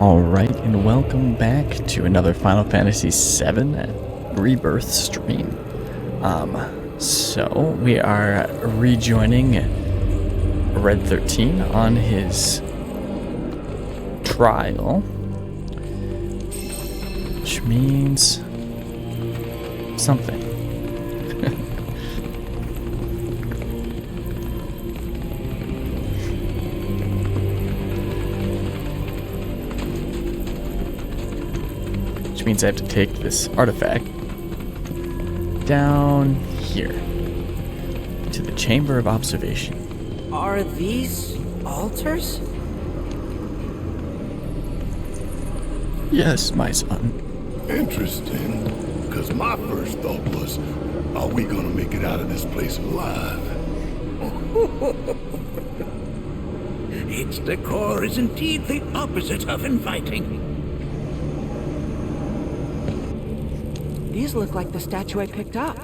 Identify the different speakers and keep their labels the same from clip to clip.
Speaker 1: Alright, and welcome back to another Final Fantasy VII Rebirth stream. So we are rejoining Red 13 on his trial, which means something. Means I have to take this artifact down here to the Chamber of Observation.
Speaker 2: Are these altars?
Speaker 1: Yes, my son.
Speaker 3: Interesting, because my first thought was, are we gonna make it out of this place alive?
Speaker 4: Its decor is indeed the opposite of inviting.
Speaker 2: These look like the statue I picked up.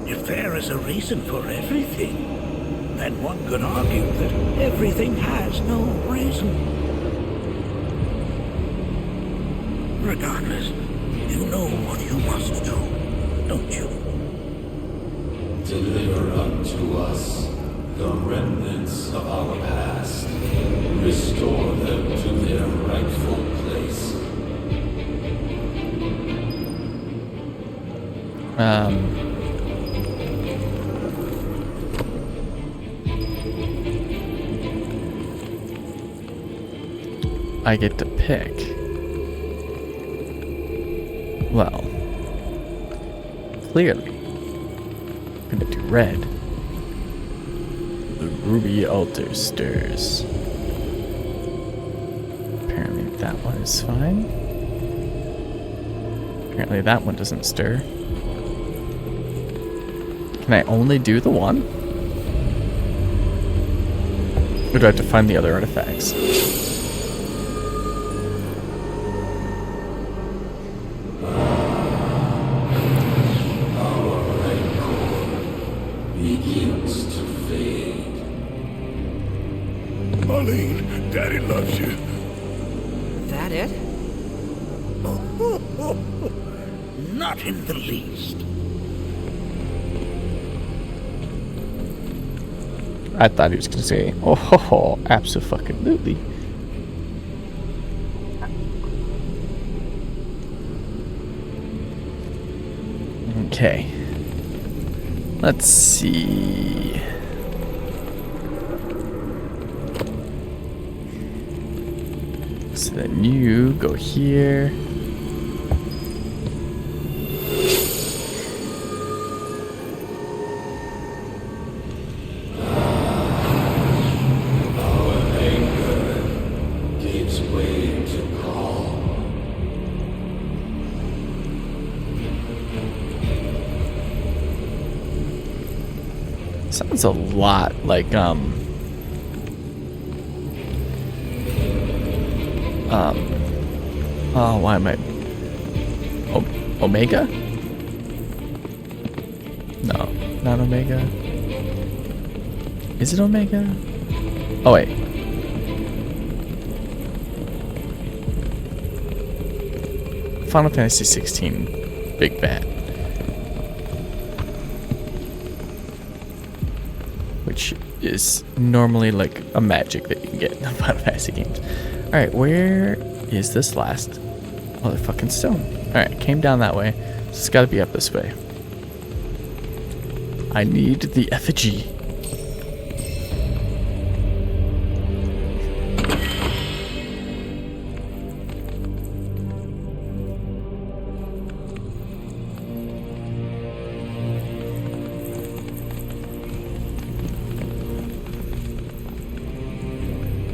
Speaker 4: If there is a reason for everything, then one could argue that everything has no reason. Regardless, you know what you must do, don't you?
Speaker 5: Deliver unto us the remnants of our past. Restore them to their rightful place.
Speaker 1: I get to pick. Well, clearly, I'm gonna do red. The ruby altar stirs. Apparently that one is fine. Apparently that one doesn't stir. Can I only do the one? Or do I have to find the other artifacts?
Speaker 5: Our rancor begins to fade.
Speaker 3: Marlene, Daddy loves you.
Speaker 2: That it?
Speaker 4: Not in the least.
Speaker 1: I thought he was gonna say, oh ho ho, abso-fucking-lutely. Okay. Let's see. So then you go here. Sounds a lot like oh, why am I Omega? No, not Omega. Is it Omega? Oh wait. Final Fantasy 16 Big Bad. Which is normally like a magic that you can get in Final Fantasy games. Alright, where is this last motherfucking stone? Alright, came down that way. So it's gotta be up this way. I need the effigy.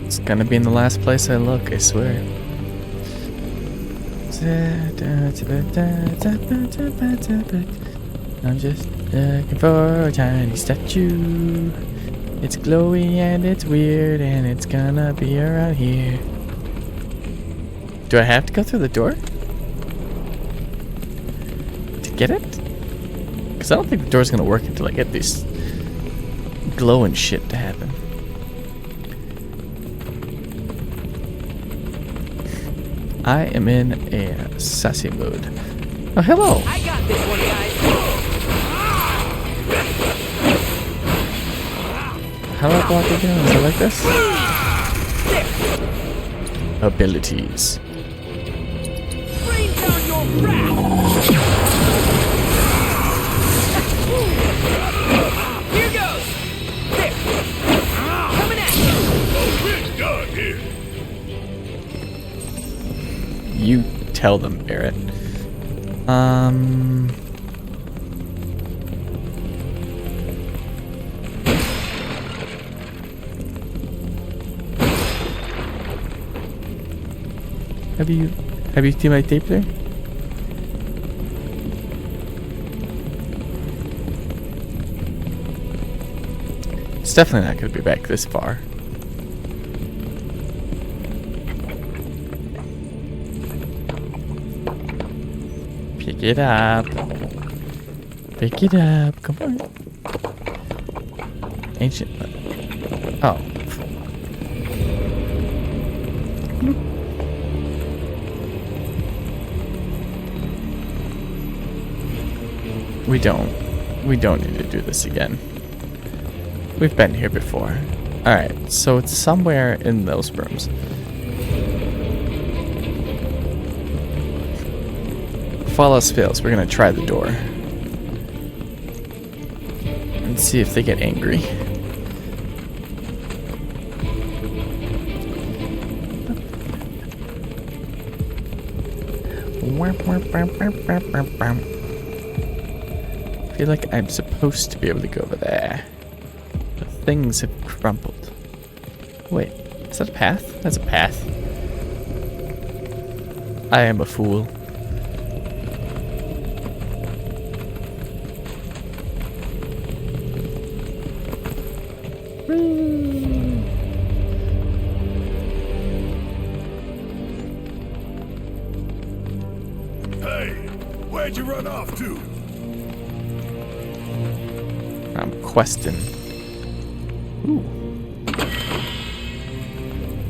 Speaker 1: It's gonna be in the last place I look, I swear. I'm just looking for a tiny statue. It's glowy and it's weird and it's gonna be around here. Do I have to go through the door to get it? Because I don't think the door's gonna work until I get this glowing shit to happen. I am in a sassy mood. Oh, hello.
Speaker 2: I got this one, guys.
Speaker 1: How do I block again? Is it like this? Abilities.
Speaker 2: Rain down your wrath. Here goes. There. Coming at you.
Speaker 3: We're done here.
Speaker 1: You tell them, Barrett. Have you seen my tape there? It's definitely not going to be back this far. Pick it up. Pick it up. Come on. Ancient. Oh. We don't need to do this again. We've been here before. Alright, so it's somewhere in those rooms. If all else fails, we're gonna try the door. And see if they get angry. I feel like I'm supposed to be able to go over there. But things have crumpled. Wait, is that a path? That's a path. I am a fool.
Speaker 3: Hey, where'd you run off to?
Speaker 1: I'm questing. Ooh.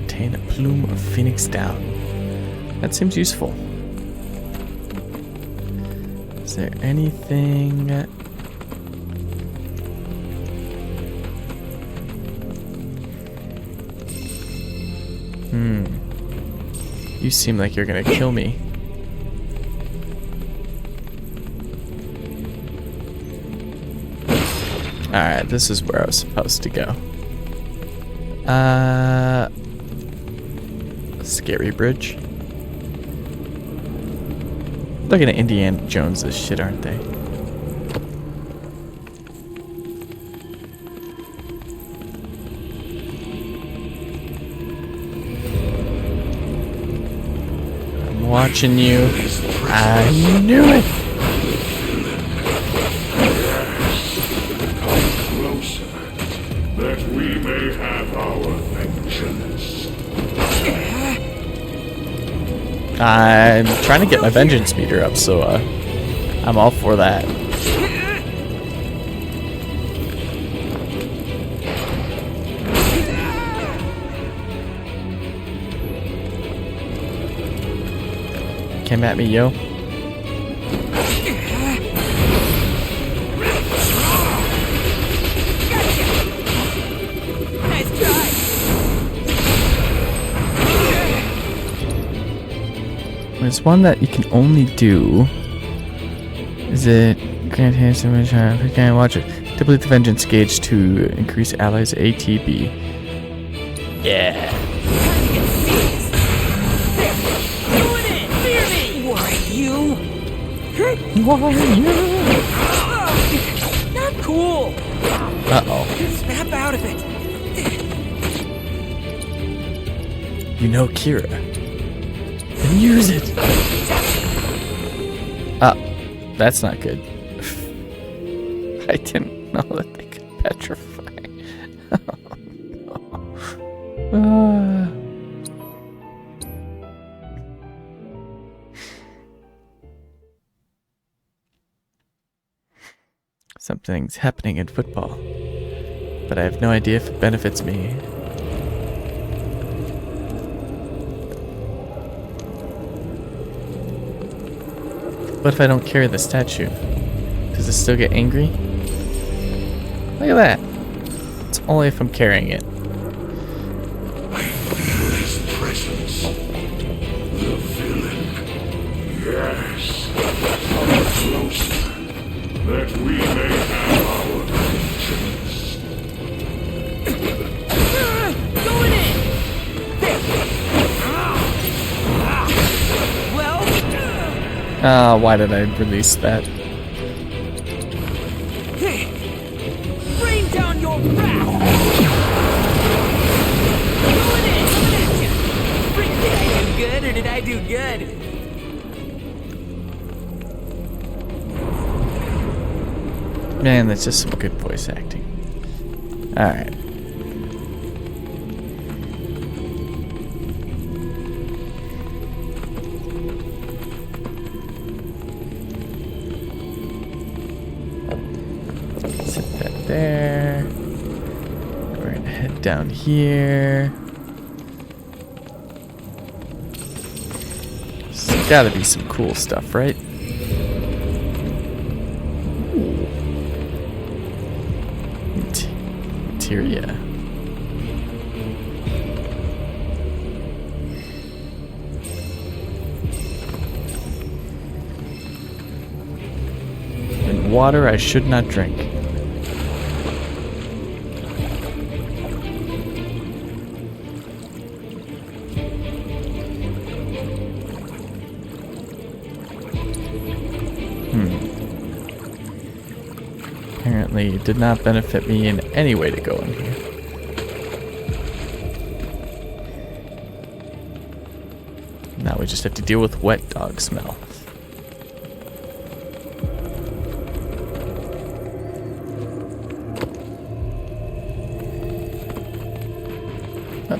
Speaker 1: Obtain a plume of phoenix down. That seems useful. Is there anything? You seem like you're gonna kill me. Alright, this is where I was supposed to go. Scary bridge. Looking at Indiana Jones this shit, aren't they? I'm watching you. I knew it!
Speaker 3: That we may have our vengeance.
Speaker 1: I'm trying to get my vengeance meter up, so I'm all for that. Come at me, yo. There's one that you can only do. Is it grant hand so much time? I can't watch it. Deplete the vengeance gauge to increase allies ATB. Yeah.
Speaker 2: Why you?
Speaker 1: Why you?
Speaker 2: Not cool.
Speaker 1: Uh-oh.
Speaker 2: Snap out of it.
Speaker 1: You know Kira. Then use it. That's not good. I didn't know that they could petrify. Something's happening in football, but I have no idea if it benefits me. What if I don't carry the statue? Does it still get angry? Look at that. It's only if I'm carrying it.
Speaker 3: I feel his presence. The villain. Yes. Come closer. That we may have our vengeance.
Speaker 2: Going in! Well...
Speaker 1: Ah, why did I release that?
Speaker 2: Rain down your wrath! Going in! Coming at ya! Freak, did I do good or did I do good?
Speaker 1: Man, that's just some good voice acting. Alright. Set that there. We're gonna head down here. There's gotta be some cool stuff, right? Materia. And water I should not drink. Apparently it did not benefit me in any way to go in here. Now we just have to deal with wet dog smell. Oh.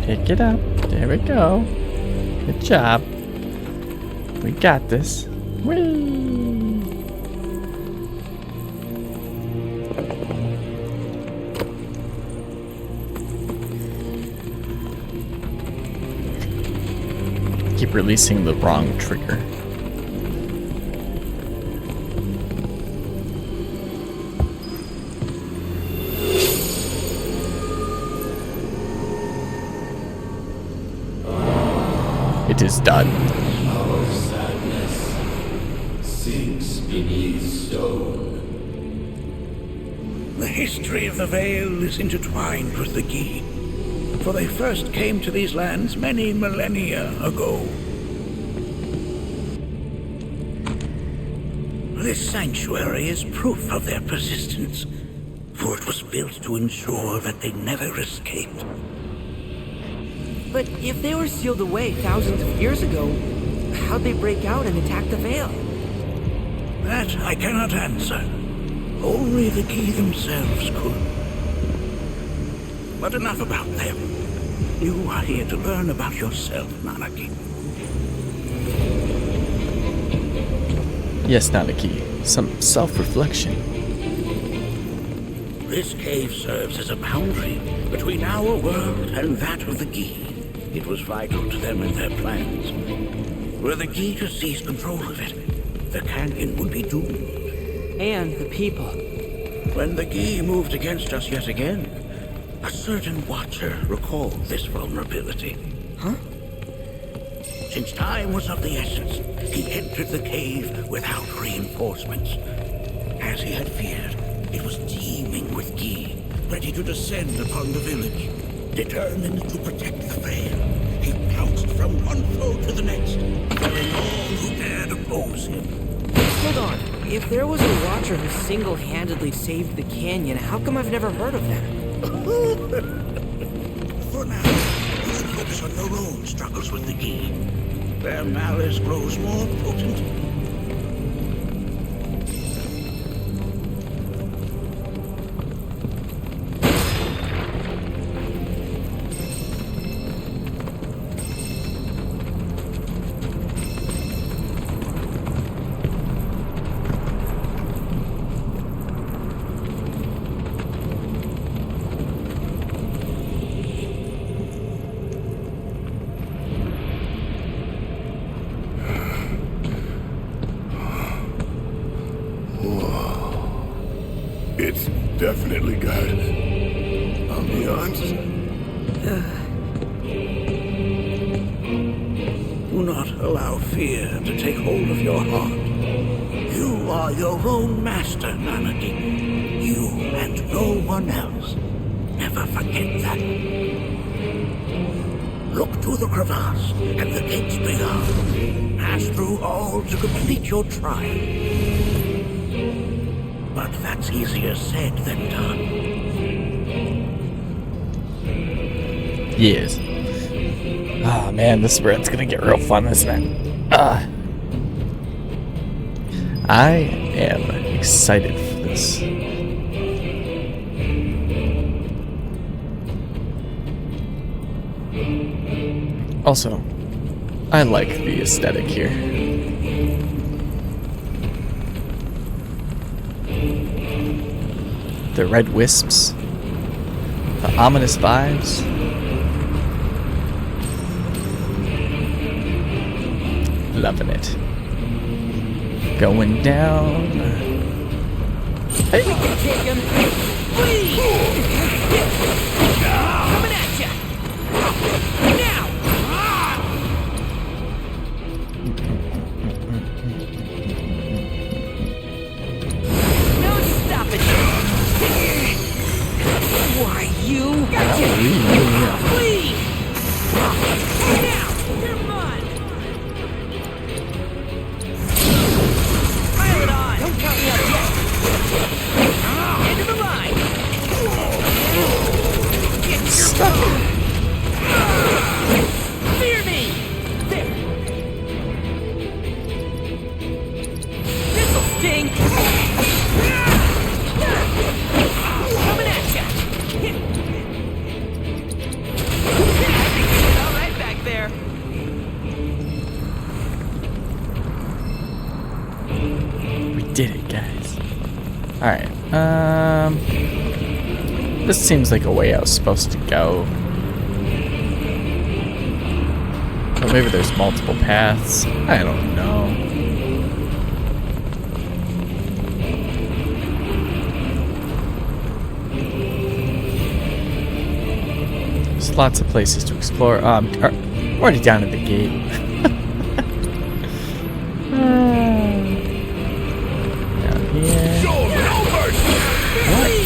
Speaker 1: Pick it up. There we go. Good job. We got this. Whee! Keep releasing the wrong trigger. It is done.
Speaker 5: Our sadness sinks beneath stone.
Speaker 4: The history of the Vale is intertwined with the Gi, for they first came to these lands many millennia ago. This sanctuary is proof of their persistence, for it was built to ensure that they never escaped.
Speaker 2: But if they were sealed away thousands of years ago, how'd they break out and attack the Vale?
Speaker 4: That I cannot answer. Only the Gi themselves could. But enough about them. You are here to learn about yourself, Nanaki.
Speaker 1: Yes, Nanaki. Some self-reflection.
Speaker 4: This cave serves as a boundary between our world and that of the Gi. It was vital to them and their plans. Were the Gi to seize control of it, the canyon would be doomed.
Speaker 2: And the people.
Speaker 4: When the Gi moved against us yet again, a certain watcher recalled this vulnerability.
Speaker 2: Huh?
Speaker 4: Since time was of the essence, he entered the cave without reinforcements. As he had feared, it was teeming with Gi, ready to descend upon the village. Determined to protect the Vale, he pounced from one foe to the next, killing all who dared oppose him.
Speaker 2: Hold on. If there was a watcher who single-handedly saved the canyon, how come I've never heard of them?
Speaker 4: For now, you should focus on your own struggles with the Gi. Their malice grows more potent.
Speaker 3: It's definitely got ambiance.
Speaker 4: Do not allow fear to take hold of your heart. You are your own master, Nanaki. You and no one else. Never forget that. Look to the crevasse and the gates beyond. Pass through all to complete your trial. But that's easier said than done.
Speaker 1: Yes. Oh man, this spread's gonna get real fun, isn't it? I am excited for this. Also, I like the aesthetic here. The red wisps, the ominous vibes. Loving it. Going down. Hey.
Speaker 2: We can take him. Please. Coming at ya. Now. No stopping you. Why you? Gotcha. Please. Now. You're mine. Pile it on. Don't count me out yet. End of the line. Get your
Speaker 1: Stop.
Speaker 2: Fear me. There. This'll sting. Coming at ya. All right back there.
Speaker 1: We did it, guys. Alright, this seems like a way I was supposed to go. Or maybe there's multiple paths. I don't know. There's lots of places to explore. We're already down at the gate. Down here.
Speaker 3: Show 'em no mercy!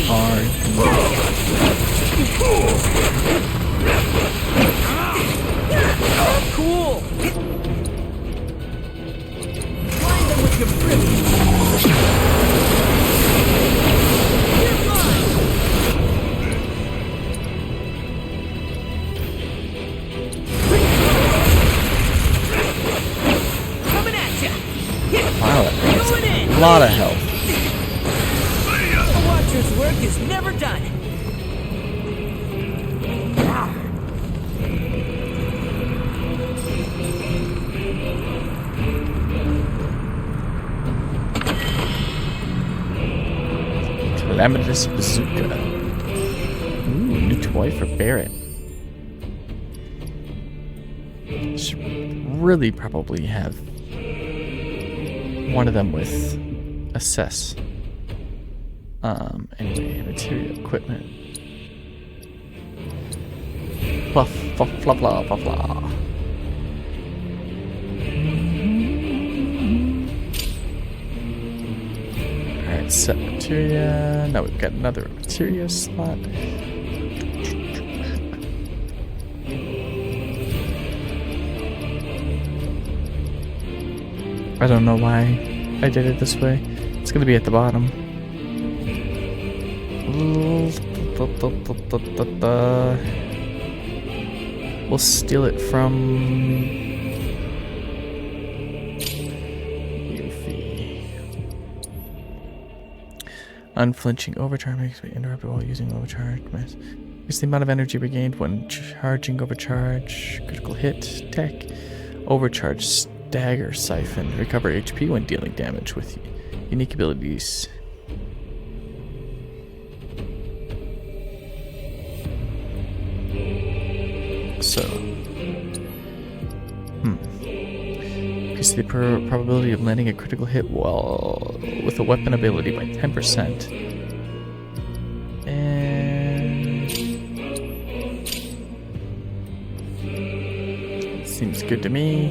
Speaker 1: What are
Speaker 2: Cool. Blind them with your brilliance. You're mine. Coming at ya.
Speaker 1: wow, that
Speaker 2: Going
Speaker 1: thing
Speaker 2: in.
Speaker 1: is a lot of health.
Speaker 2: The Watcher's work is never done.
Speaker 1: Calamitous Bazooka. Ooh, new toy for Barrett. Should really probably have one of them with assess. Anyway, material equipment. Blah, blah, blah, blah, blah, blah. Alright, set materia. Now we've got another materia slot. I don't know why I did it this way. It's gonna be at the bottom. We'll steal it from Yuffie. Unflinching overcharge makes me interrupted while using overcharge. Increase the amount of energy regained when charging overcharge. Critical hit, tech, overcharge, stagger, siphon. Recover HP when dealing damage with unique abilities. So, increase the probability of landing a critical hit while with a weapon ability by 10%. good to me.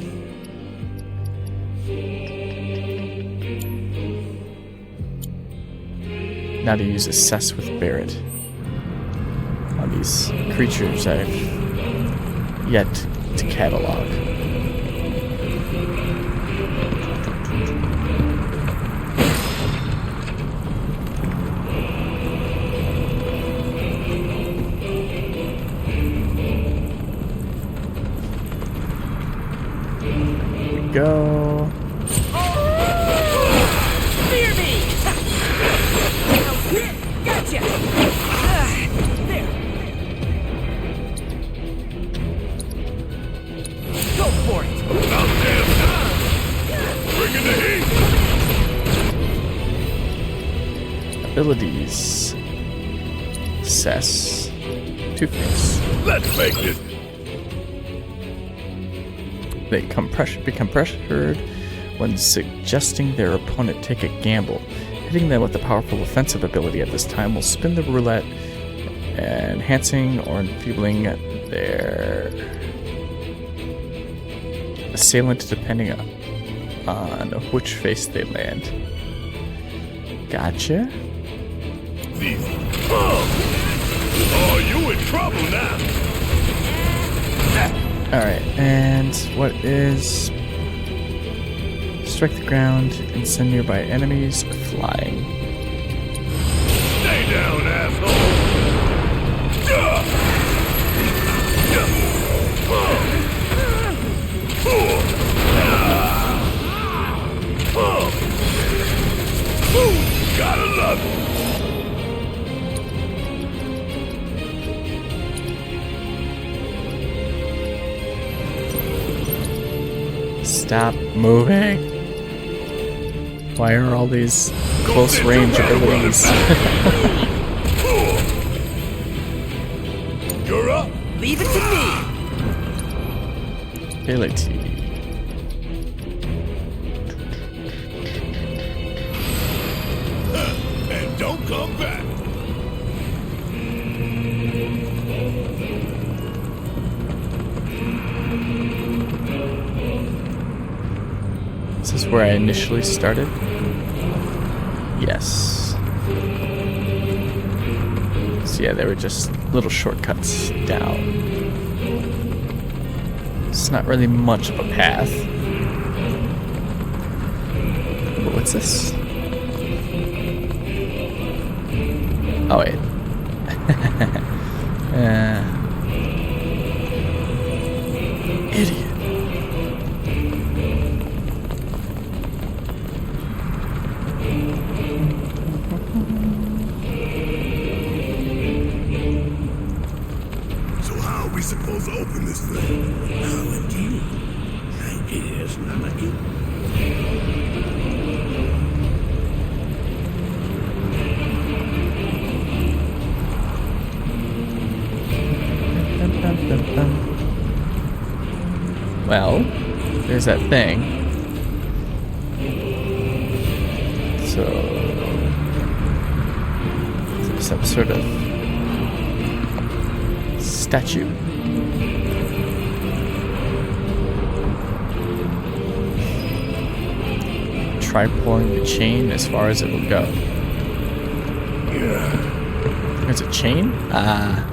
Speaker 1: Now to use Assess with Barrett on these creatures I've yet to catalog. There we go.
Speaker 2: Fear me! Gotcha! There. Go for it!
Speaker 3: About damn time! Bring in the heat!
Speaker 1: Abilities. Assess. Two-Face.
Speaker 3: Let's make this.
Speaker 1: They become pressured when suggesting their opponent take a gamble. Hitting them with a powerful offensive ability at this time will spin the roulette, enhancing or enfeebling their assailant depending on which face they land. Gotcha.
Speaker 3: Oh, you in trouble now.
Speaker 1: Alright, and what is... Strike the ground and send nearby enemies flying.
Speaker 3: Stay down, asshole. Gotta love it.
Speaker 1: Stop moving. Why are all these close range abilities?
Speaker 3: You're up.
Speaker 2: Leave it to me!
Speaker 1: Ability.
Speaker 3: And don't come back.
Speaker 1: Is this where I initially started? Yes. So yeah, there were just little shortcuts down. It's not really much of a path. But what's this? Oh wait. Idiot.
Speaker 3: So how are we supposed to open this thing?
Speaker 4: Oh, indeed. Ideas, Nalaki.
Speaker 1: Well, there's that thing. So, is there some sort of statue? Try pulling the chain as far as it will go. There's a chain? Ah.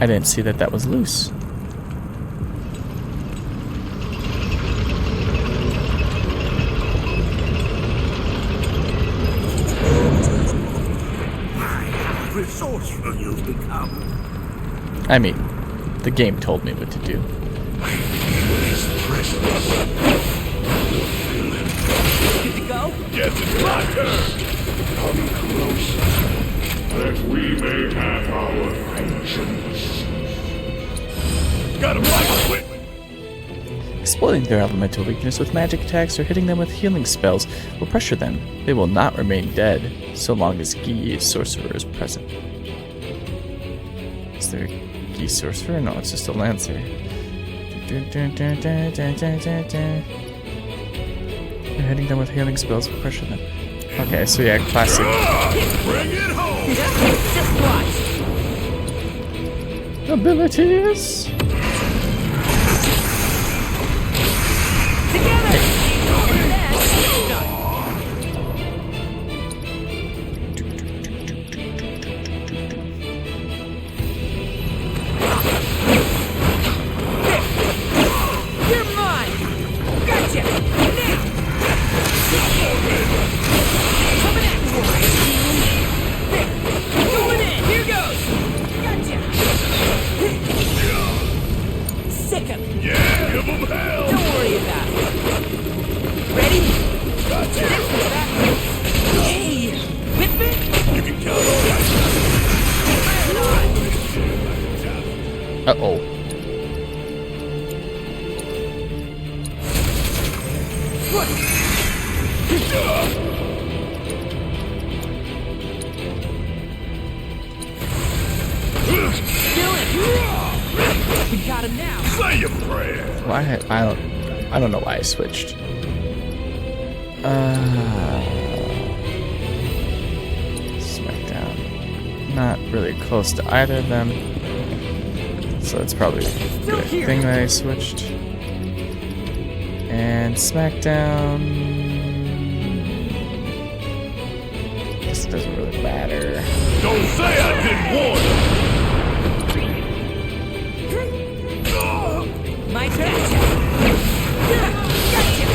Speaker 1: I didn't see that that was loose.
Speaker 4: How resourceful you've become.
Speaker 1: I mean, the game told me what to do.
Speaker 2: Good to go?
Speaker 3: Yes, it's my turn.
Speaker 5: Come closer, that we may have our vengeance.
Speaker 3: Got him right quick.
Speaker 1: Exploiting their elemental weakness with magic attacks or hitting them with healing spells will pressure them. They will not remain dead so long as Gi Sorcerer is present. Is there a Gi Sorcerer? No, it's just a Lancer. Hitting them with healing spells will pressure them. Okay, so yeah, classic.
Speaker 3: Bring it home.
Speaker 2: Just watch!
Speaker 1: Abilities!
Speaker 2: Together! And then it's done. You're mine! Gotcha! Now! Coming at you! Going in! Here goes! Gotcha! Sick of it!
Speaker 3: Yeah, give him hell!
Speaker 2: Don't worry about it. Ready? Gotcha! Hey! Whip it!
Speaker 3: You can count on that.
Speaker 1: Uh-oh.
Speaker 2: We got him now.
Speaker 3: Say your prayer.
Speaker 1: Why? I don't know why I switched. Smackdown. Not really close to either of them. So it's probably a good thing that I switched. And Smackdown. Guess it doesn't really matter.
Speaker 3: Don't say I didn't warn you.
Speaker 2: My turn. Gotcha.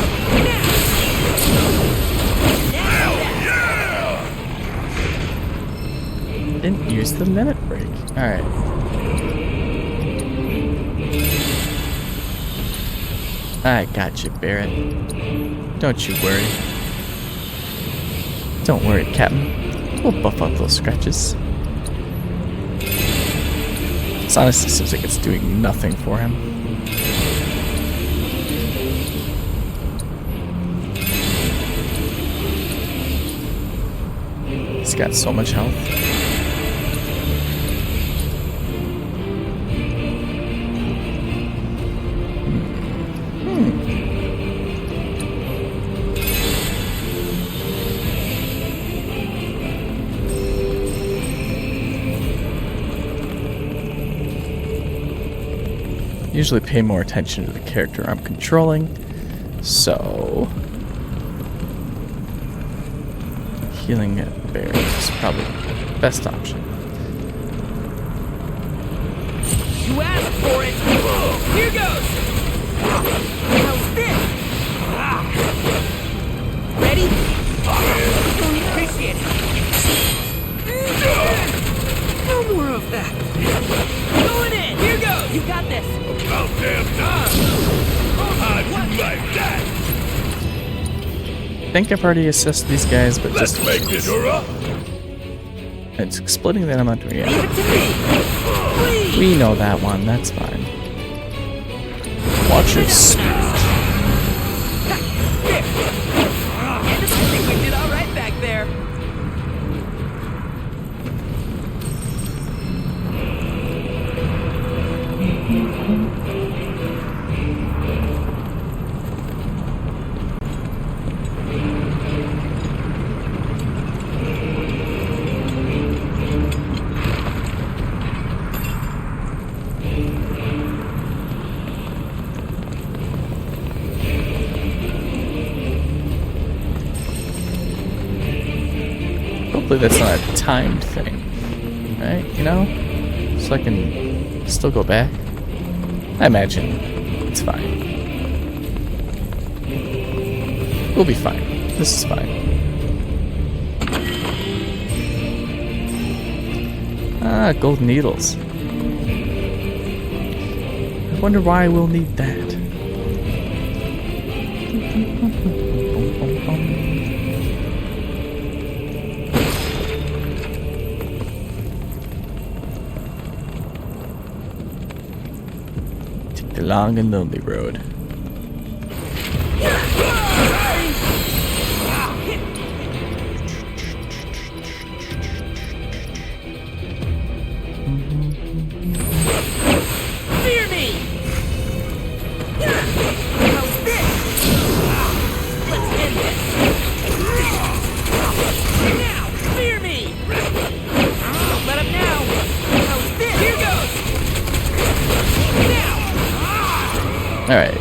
Speaker 2: Now that.
Speaker 1: Didn't use the limit break. Alright. I got you, Barrett. Don't you worry. Don't worry, Captain. We'll buff up those scratches. This honestly seems like it's doing nothing for him. He's got so much health. Usually pay more attention to the character I'm controlling, so healing bear is probably the best option.
Speaker 2: You asked for it. Here goes. How's this? Ready? Appreciate it. No more of that. Going in. Here goes. You got this.
Speaker 3: About damn time. How'd you like that?
Speaker 1: I think I've already assessed these guys, but
Speaker 3: Let's
Speaker 1: just
Speaker 3: make this up.
Speaker 1: it's splitting that I'm not doing
Speaker 2: Leave
Speaker 1: it.
Speaker 2: it to me. Please.
Speaker 1: We know that one, that's fine. Watch your speed.
Speaker 2: And I think we did all right back there.
Speaker 1: Hopefully that's not a timed thing, right? You know? So I can still go back. I imagine it's fine. We'll be fine. This is fine. Ah, gold needles. I wonder why we'll need that. Take the long and lonely road.
Speaker 2: Fear me! How's this? Let's end this. Now, fear me! Don't let him now. How's this? Here goes! Now!
Speaker 1: Alright.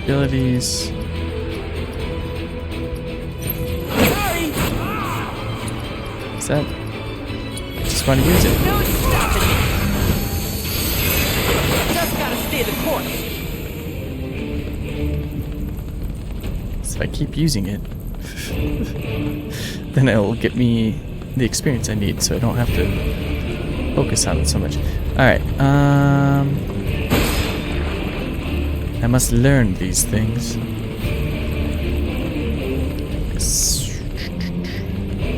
Speaker 1: abilities.
Speaker 2: Sorry.
Speaker 1: Is that? Just want to use it.
Speaker 2: No stopping it. Just gotta stay the course.
Speaker 1: So if I keep using it, then it will get me the experience I need, so I don't have to focus on it so much. Alright, I must learn these things.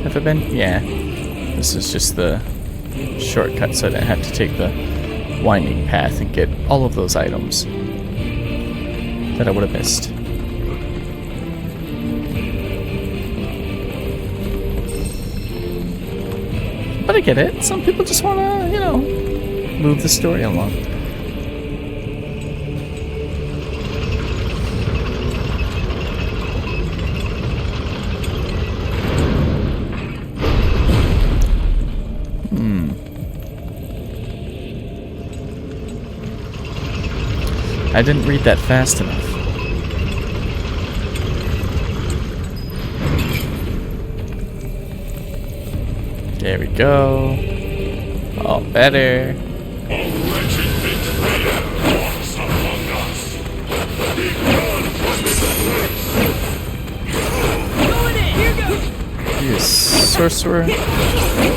Speaker 1: Have I been? Yeah. This is just the shortcut, so I didn't have to take the winding path and get all of those items that I would have missed. But I get it. Some people just want to, you know, move the story along. I didn't read that fast enough. There we go. All better.
Speaker 2: Going in. Here goes.
Speaker 1: You sorcerer.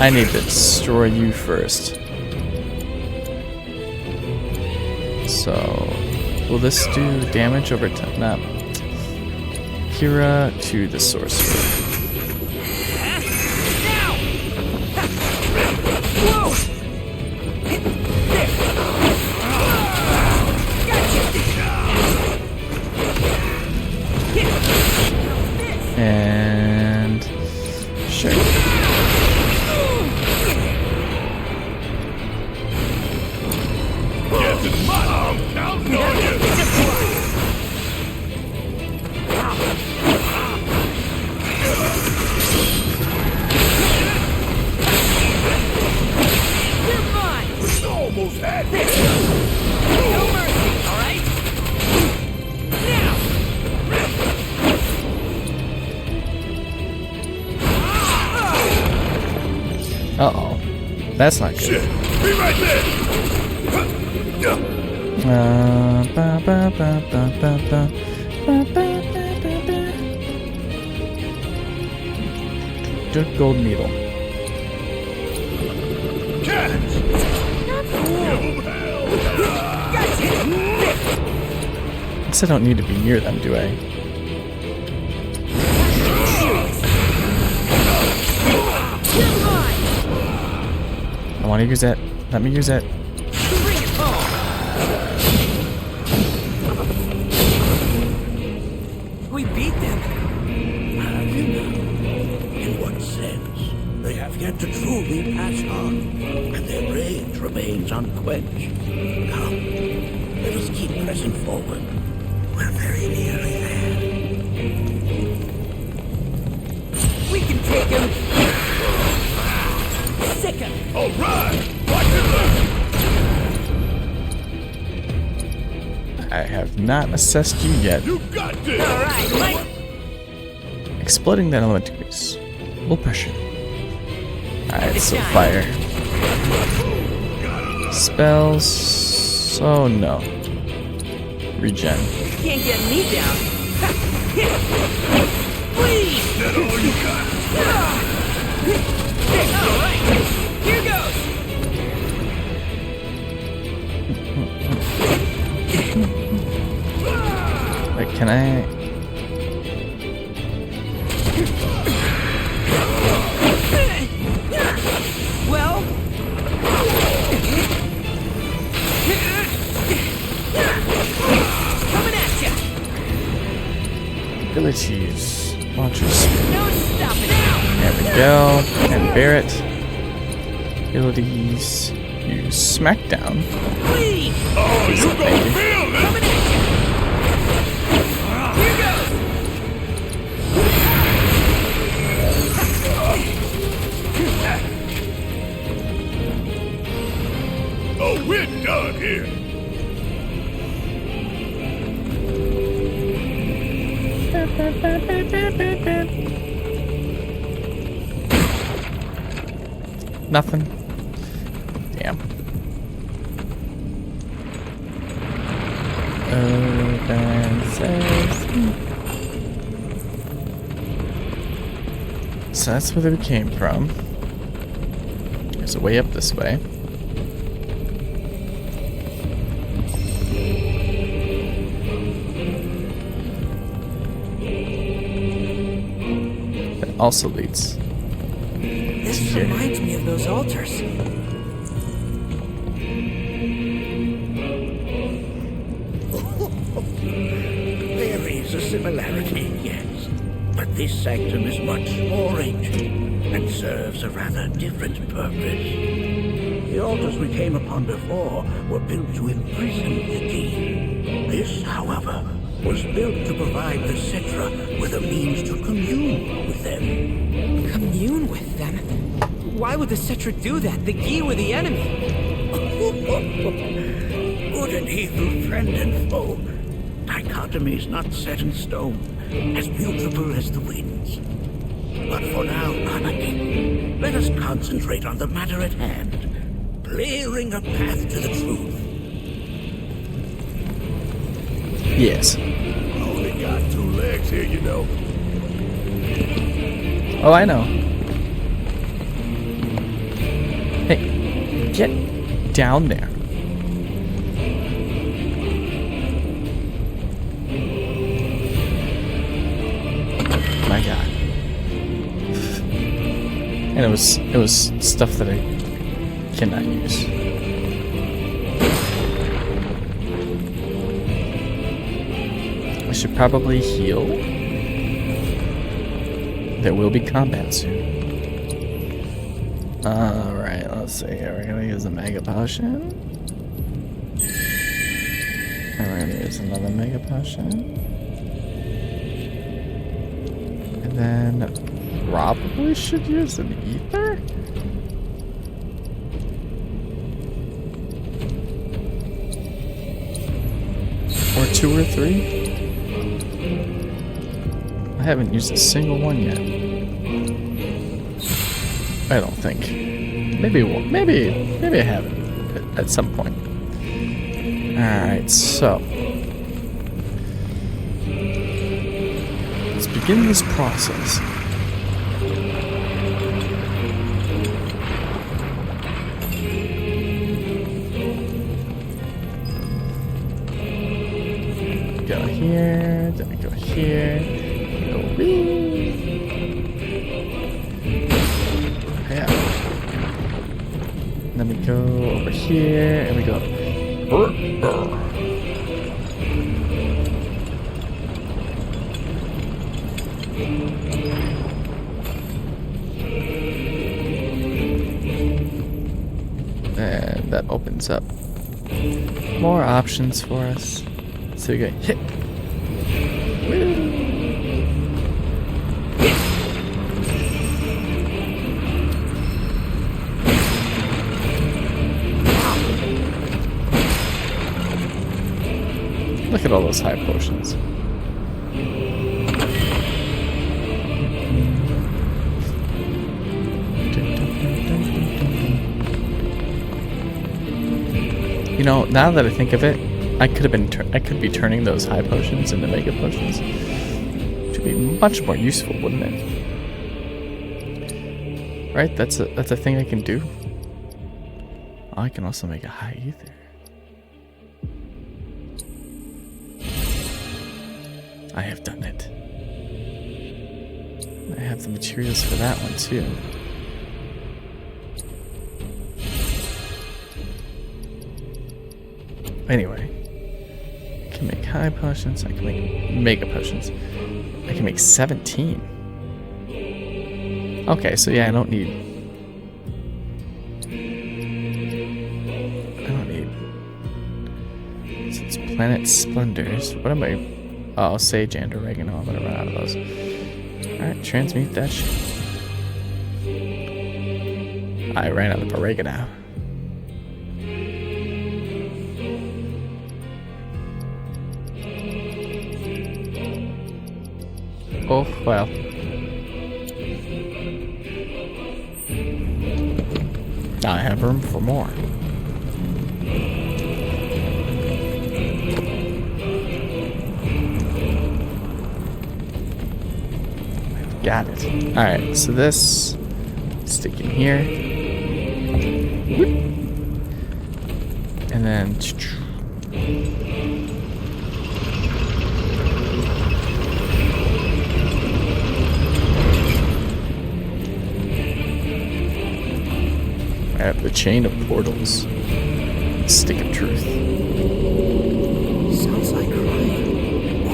Speaker 1: I need to destroy you first. So, will this do damage over time? No. Kira to the sorcerer.
Speaker 2: Now. Whoa.
Speaker 1: And sure.
Speaker 3: Almost had this.
Speaker 2: No mercy, all right? Now.
Speaker 1: Uh-oh. That's not good.
Speaker 3: Shit. Be right there.
Speaker 1: Ba, ba, ba, ba, ba, ba. Ba, ba, ba, ba, ba. Good gold needle.
Speaker 3: Cats.
Speaker 1: I guess I don't need to be near them, do I? I want to use that. Let me use that.
Speaker 2: Bring it home. We beat them.
Speaker 4: Have you now? In what sense? They have yet to truly pass on, and their rage remains unquenched. Come, let us keep pressing forward. We're very nearly there.
Speaker 2: We can take him. Sick him.
Speaker 3: All right. Watch it left.
Speaker 1: I have not assessed you yet.
Speaker 3: You got this.
Speaker 2: All right, Mike.
Speaker 1: Exploding that element increase. Low pressure. Alright, so fire. Spells. Oh no. Regen.
Speaker 2: Can't get me down. Please.
Speaker 3: That all you got?
Speaker 2: All right. Here goes.
Speaker 1: Wait, can I?
Speaker 2: Well. Coming at ya.
Speaker 1: Abilities. Launchers.
Speaker 2: No stopping now.
Speaker 1: There we go. And Barrett. Abilities. Use Smackdown.
Speaker 2: Please.
Speaker 3: Oh, you
Speaker 1: Thank
Speaker 3: gonna
Speaker 1: you.
Speaker 3: feel this?
Speaker 2: Coming at ya. Here goes.
Speaker 3: Oh, we're done here.
Speaker 1: Nothing. Damn. Open sesame. So that's where they came from. There's a way up this way. That also leads.
Speaker 2: This
Speaker 1: Here.
Speaker 2: reminds me of those altars.
Speaker 4: There is a similarity, yes. But this sanctum is much more ancient and serves a rather different purpose. The altars we came upon before were built to imprison the key. This, however, was built to provide the Citra with a means to commune with them.
Speaker 2: Commune with them? Why would the Cetra do that? The Gi were the enemy.
Speaker 4: Good and evil, friend and foe. Dichotomy's not set in stone, as mutable as the winds. But for now, Anaki, let us concentrate on the matter at hand, clearing a path to the truth.
Speaker 1: Yes.
Speaker 3: Only got 2 legs here, you know.
Speaker 1: Oh, I know. Hey, get down there. My God. And it was stuff that I cannot use. I should probably heal. There will be combat soon. Alright, let's see here. We're gonna use a Mega Potion. And we're gonna use another Mega Potion. And then probably should use an Ether? Or 2 or 3? I haven't used a single one yet. I don't think. Maybe I haven't at some point. Alright, so let's begin this process. Go here, then we go here. Go wee. Yeah. Then we go over here and we go. And that opens up more options for us. So we go hit. Look at all those high potions. You know, now that I think of it, I could be turning those high potions into mega potions. Which would be much more useful, wouldn't it? Right? That's a thing I can do. Oh, I can also make a high ether. I have done it. I have the materials for that one too. Anyway, I can make high potions, I can make mega potions. I can make 17. Okay, so yeah, I don't need since Planet Splendors. What am I? Oh, Sage and Oregano. I'm gonna run out of those. Alright, transmute that shit. I ran out of Oregano. Oh, well. Now I have room for more. Got it. Alright, so this stick in here. And then I have the chain of portals. Stick of truth.
Speaker 2: Sounds like crying.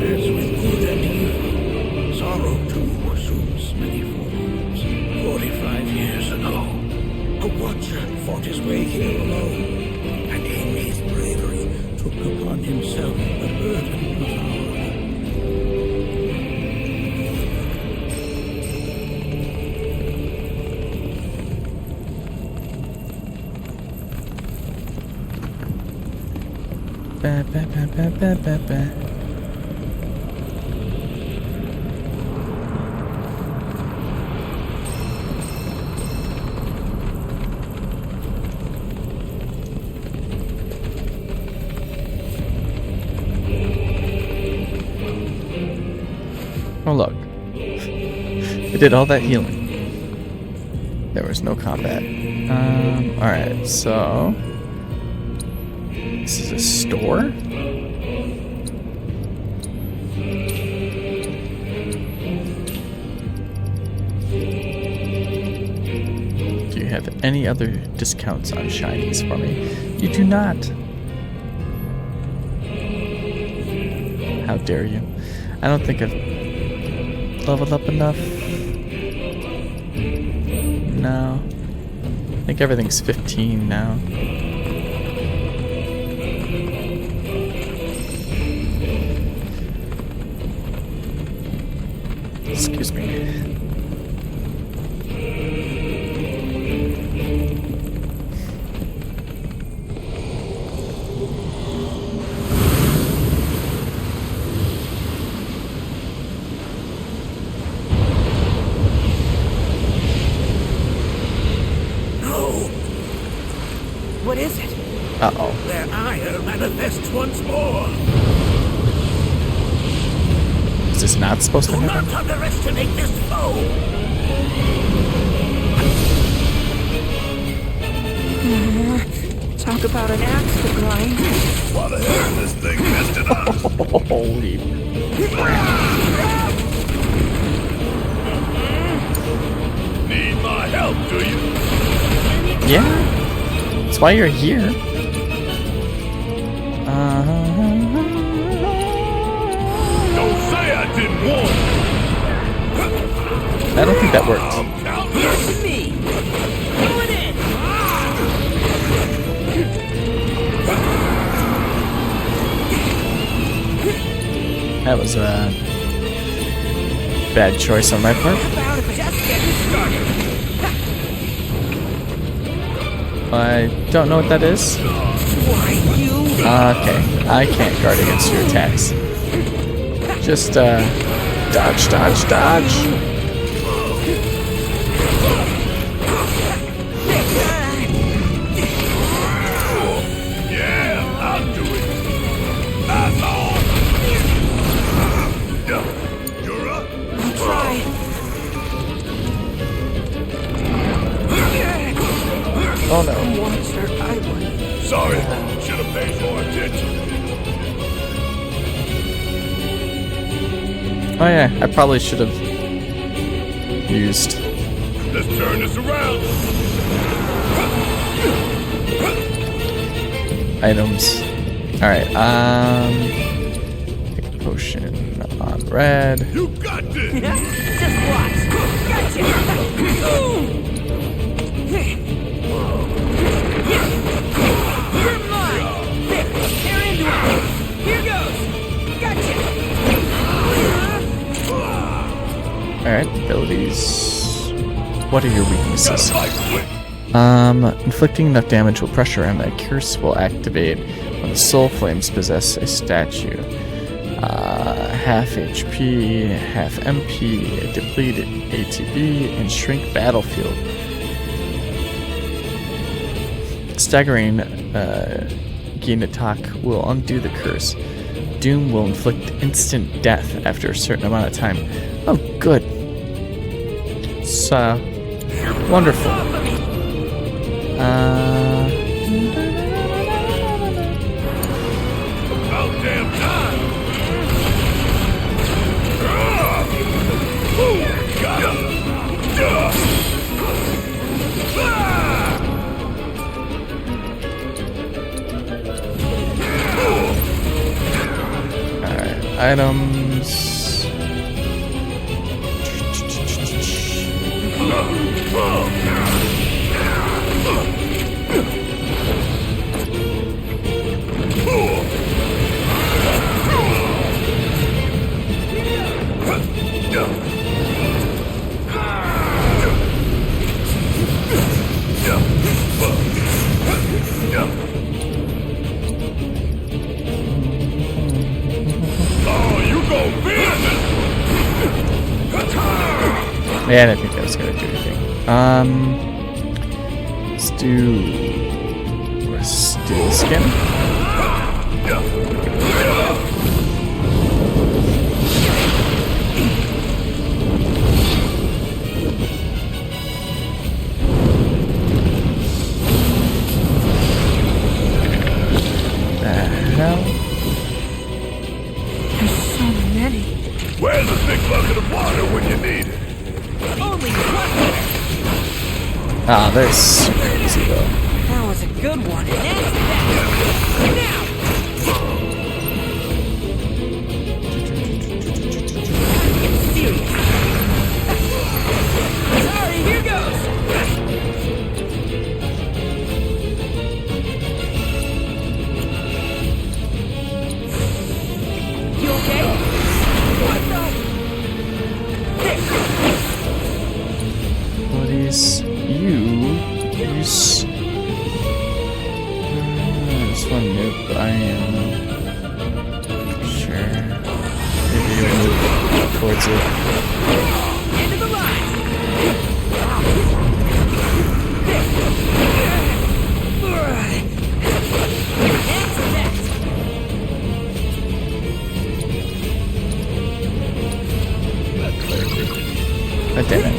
Speaker 4: As with good and evil, sorrow too assumes many forms. 45 years ago, a watcher fought his way here alone, and in his bravery took upon himself the burden of our own.
Speaker 1: Ba, ba, ba, ba, ba, ba, ba. Oh look, I did all that healing. There was no combat. Alright, so this is a store? Do you have any other discounts on shinies for me? You do not. How dare you? I don't think I've leveled up enough. No. I think everything's 15 now. Excuse me.
Speaker 2: What is it?
Speaker 1: Uh-oh.
Speaker 4: Their ire manifests once more.
Speaker 1: Is this not supposed to
Speaker 4: Do
Speaker 1: happen?
Speaker 4: not underestimate this foe.
Speaker 2: Talk about an axe to grind.
Speaker 3: Why the hell is this thing nested up?
Speaker 1: Holy.
Speaker 3: Need my help, do you?
Speaker 1: Yeah. That's why you're here.
Speaker 3: Don't say I didn't warn you.
Speaker 1: I don't think that worked.
Speaker 3: I'm counting.
Speaker 2: It's me! Going in!
Speaker 1: That was a bad choice on my part.
Speaker 2: About it, just getting started.
Speaker 1: I don't know what that is.
Speaker 2: Why, you...
Speaker 1: Okay, I can't guard against your attacks. Just, dodge, dodge, dodge.
Speaker 3: Yeah, I'll do it. That's all. You're up.
Speaker 2: I'll try.
Speaker 1: Oh no.
Speaker 2: Watcher, I won.
Speaker 3: Sorry, should have paid more attention.
Speaker 1: Oh yeah, I probably should have used.
Speaker 3: Let's turn this around.
Speaker 1: Items. Alright, take a potion on red.
Speaker 3: You got this.
Speaker 2: Just watch. Gotcha. You're mine. There, tear into it. Here goes. Gotcha.
Speaker 1: Alright, abilities. What are your weaknesses?
Speaker 3: Fight quick.
Speaker 1: Inflicting enough damage will pressure him. A curse will activate when the soul flames possess a statue. Half HP, half MP, depleted ATB, and shrink battlefield. Staggering gain attack will undo the curse. Doom will inflict instant death after a certain amount of time. Oh, good. It's wonderful.
Speaker 3: About damn time! Got him!
Speaker 1: Alright, items. Yeah, I didn't think that was gonna do anything. Let's do the skin. The hell?
Speaker 2: There's so many.
Speaker 3: Where's the big bucket of water when you need it?
Speaker 2: Only one.
Speaker 1: Ah, they're super easy though.
Speaker 2: That was a good one. Now. Get serious. Sorry, here goes. You okay? What the?
Speaker 1: What is you use? This one nope, but I am sure. Maybe you move towards it.
Speaker 2: Into the line.
Speaker 1: I did it.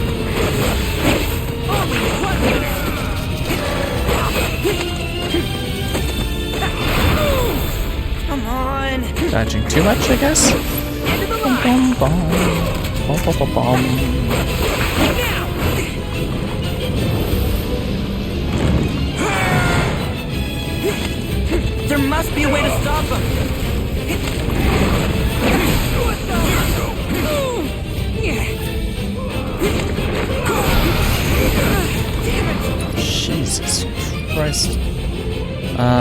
Speaker 2: Come on.
Speaker 1: Dodging too much, I guess.
Speaker 2: Into the line.
Speaker 1: Bum, bum. Bum, bum, bum, bum.
Speaker 2: There must be a way to stop him. What the?
Speaker 1: Jesus Christ.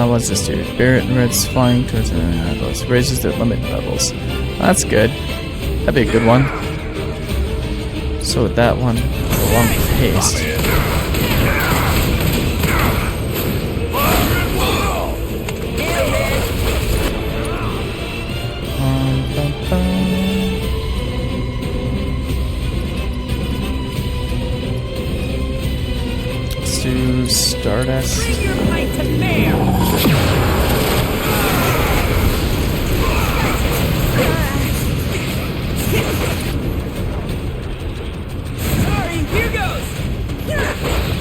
Speaker 1: What's this do? Barrett and Red's flying towards the levels. Raises their limit levels. That's good. That'd be a good one. So with that one, along with haste. Bum, bum. Let's do Stardust.
Speaker 2: Bring your might to bear. Sorry, here goes.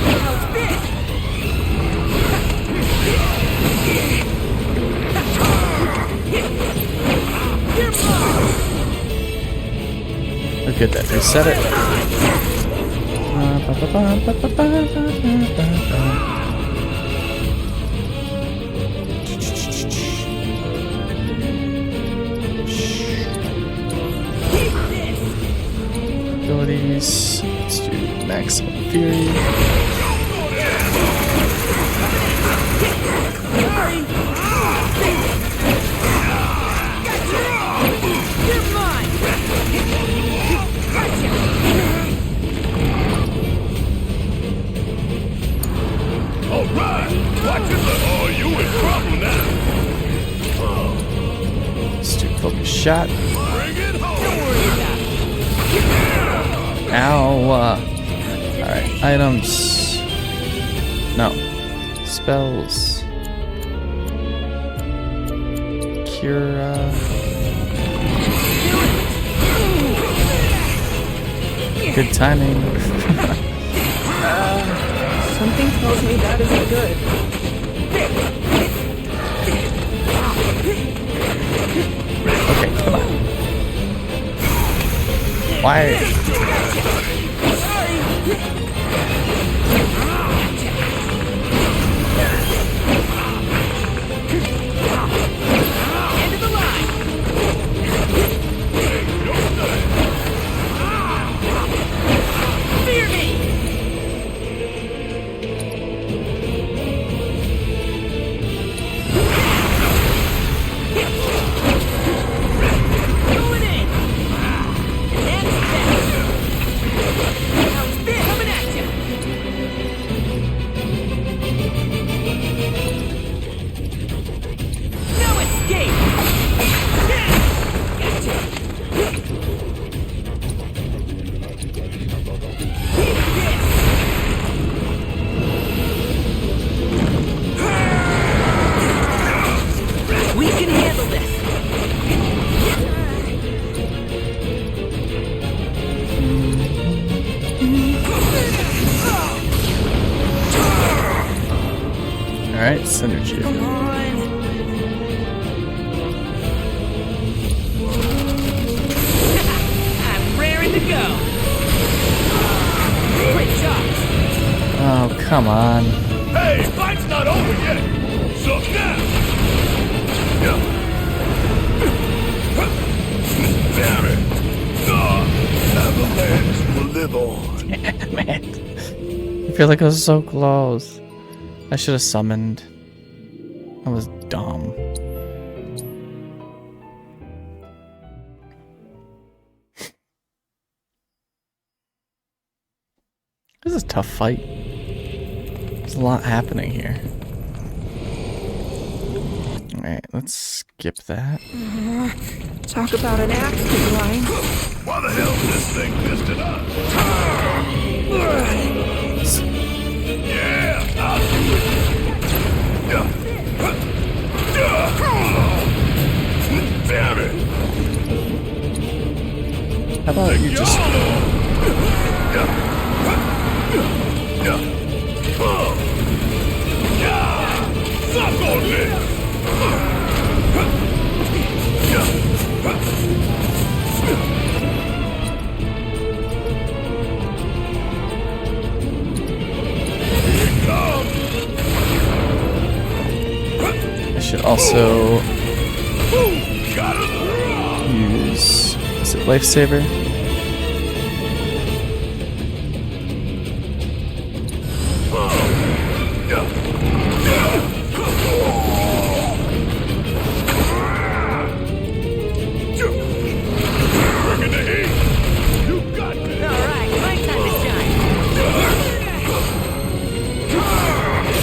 Speaker 2: How's this? You're mine.
Speaker 1: Look at that. Reset it. Abilities. Let's do maximum fury.
Speaker 2: Sorry. You're mine. Gotcha.
Speaker 3: All right, watch it. Oh, you in trouble now.
Speaker 1: Let's do Focus shot.
Speaker 3: Bring it home.
Speaker 1: Ow. Alright, items. No. Spells. Cura. Good timing.
Speaker 2: Something tells me that isn't good.
Speaker 1: Okay, come on. Why?
Speaker 2: End of the line. Fear me. Going in. And back. Now spin coming at you. No escape. Gotcha. Eat this. We can handle this.
Speaker 1: Alright, synergy.
Speaker 2: Come on. I'm raring to go. Great job.
Speaker 1: Oh, come on.
Speaker 3: Hey, fight's not over yet. So now. Damn it. Avalanche will live on.
Speaker 1: Damn it. I feel like I was so close. I should have summoned. I was dumb. This is a tough fight. There's a lot happening here. Alright, let's skip that.
Speaker 2: Talk about an axe line.
Speaker 3: Why the hell is this thing pissed it up? Yeah, I'll do it. Damn it!
Speaker 1: How about you just...
Speaker 3: Suck on this!
Speaker 1: I should also use... Is it Lifesaver?
Speaker 2: Alright, my time to shine.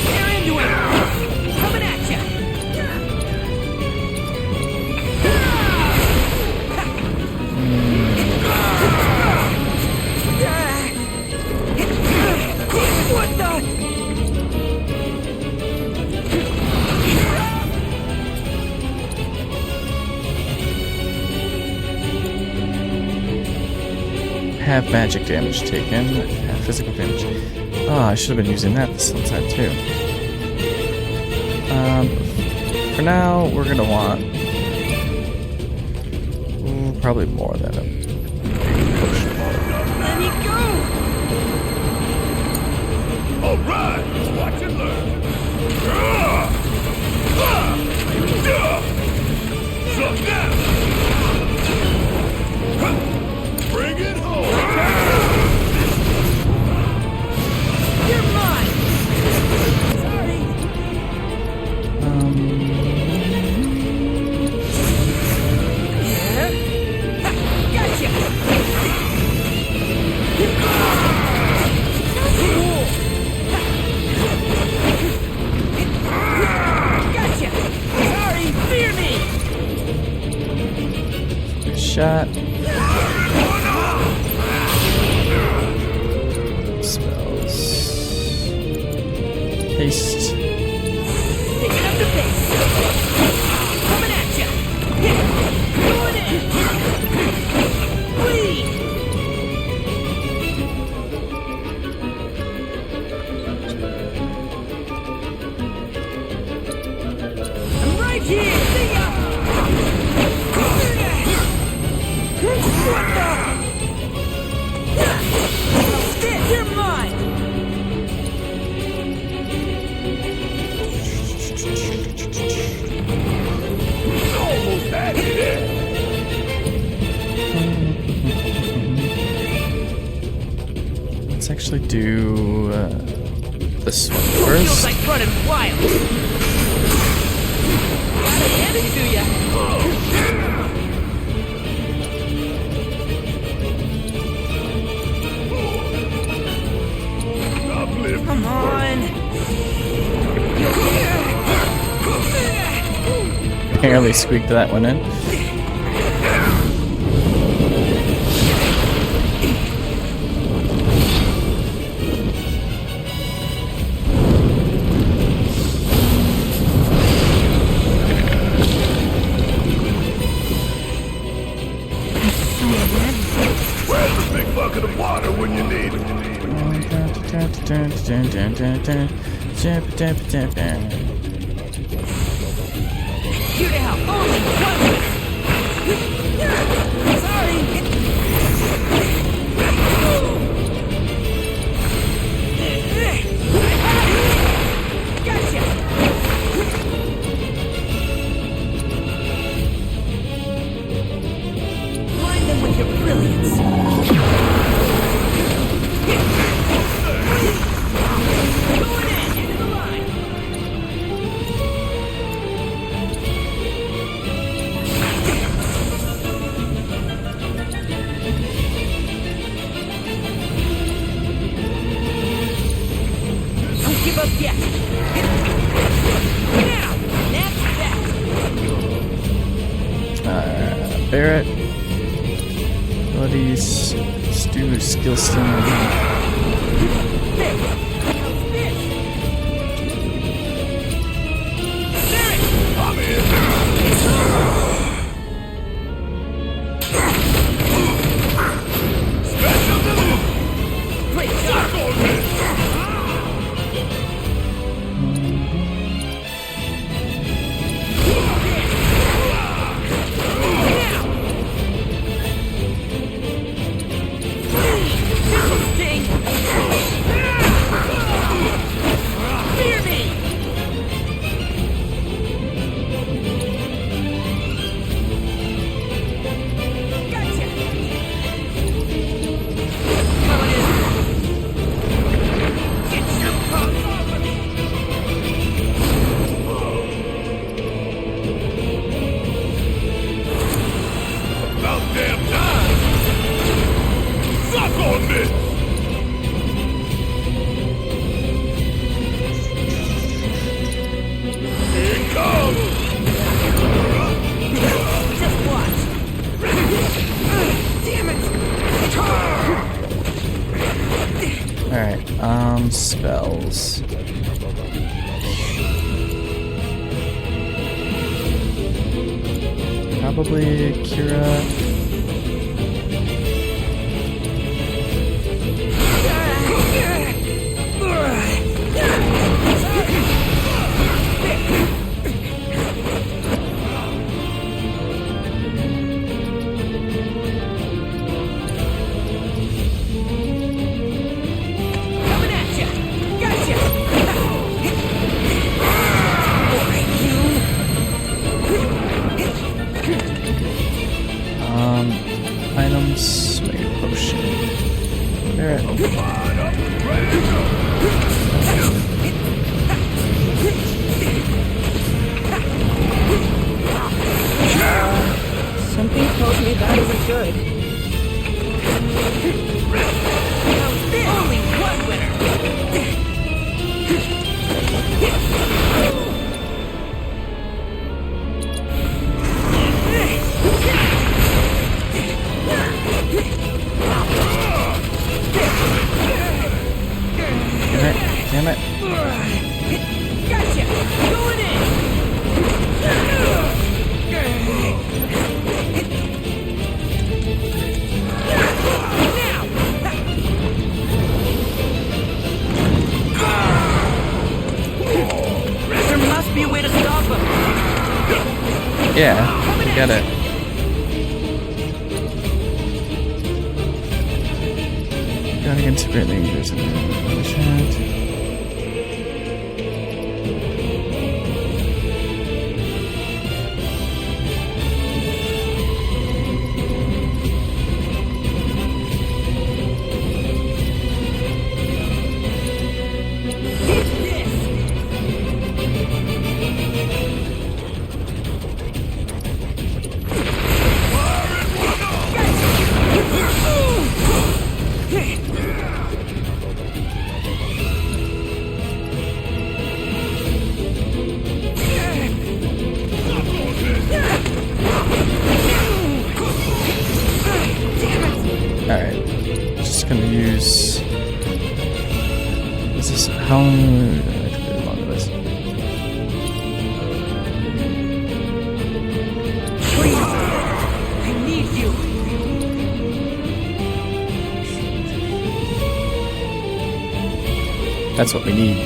Speaker 2: They're into it. Coming at ya. What the?
Speaker 1: Have magic damage taken, have physical damage. Oh, I should have been using that this whole time too. For now, we're gonna want probably more than a big potion.
Speaker 2: Let me go.
Speaker 3: Alright, watch and learn. So now, bring it home.
Speaker 2: You're mine. Sorry. Gotcha. Cool.
Speaker 1: shot. Spells. Haste.
Speaker 2: Picking up the pace. Coming at ya. Going in. Bleed. I'm right here. See ya. What the? Spit, you're mine.
Speaker 3: Almost had you there.
Speaker 1: Let's actually do this one
Speaker 2: Feels
Speaker 1: first.
Speaker 2: like running wild. Gotta hand it to ya.
Speaker 3: Uplift.
Speaker 2: Come on.
Speaker 1: Barely squeaked that one in.
Speaker 3: Where's the big bucket of water when you need it?
Speaker 2: Here to help. Only one. Sorry. Gotcha. Blind them with your brilliance. Going in, into the line. Don't give up yet. Now, that's that.
Speaker 1: Barrett. Abilities. Let's do skill stone.
Speaker 2: There. How's this?
Speaker 3: I'm in.
Speaker 2: Great job. Sting. Fear me. Gotcha. Come on in. Get your paws off of me.
Speaker 3: About damn time. Suck on this. Here it comes.
Speaker 2: Just watch. Damn it.
Speaker 1: Alright, spells. Probably Kira.
Speaker 2: Coming at ya. Gotcha. Alright, you.
Speaker 1: Yeah, we gotta. Gotta integrate languages in the chat. Alright, just gonna use. Is this how long of this?
Speaker 2: Please, I need you.
Speaker 1: That's what we need.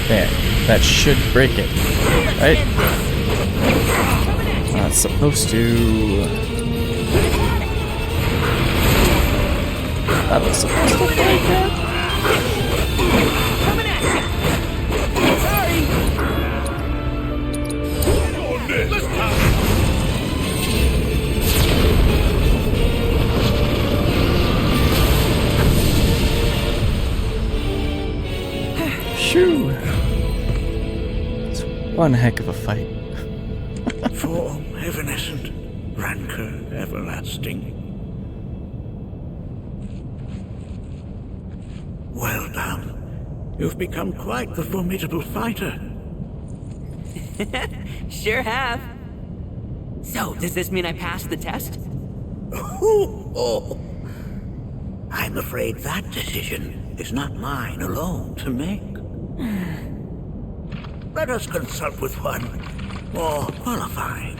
Speaker 1: There, that should break it, right? That's supposed to. That was supposed to break it.
Speaker 2: Coming at you. Sorry.
Speaker 3: Let's go.
Speaker 1: Shoo! It's one heck of a fight.
Speaker 4: Form evanescent, rancor everlasting. Well done. You've become quite the formidable fighter.
Speaker 2: Sure have. So, does this mean I passed the test?
Speaker 4: Oh. I'm afraid that decision is not mine alone to make. Let us consult with one more qualified.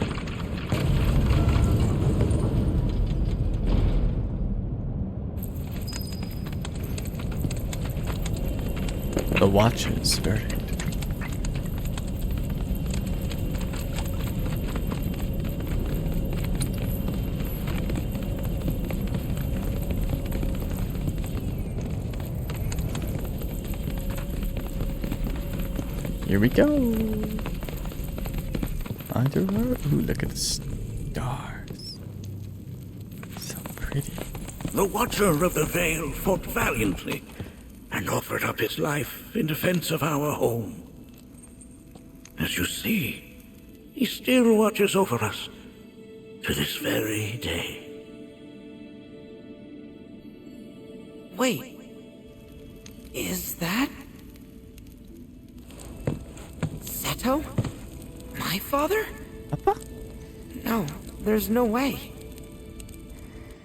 Speaker 1: The Watcher's verdict. Here we go. Underworld. Ooh, look at the stars. So pretty.
Speaker 4: The Watcher of the Veil fought valiantly and offered up his life in defense of our home. As you see, he still watches over us to this very day.
Speaker 2: Wait. Is that... Seto? My father?
Speaker 1: Papa?
Speaker 2: No, there's no way.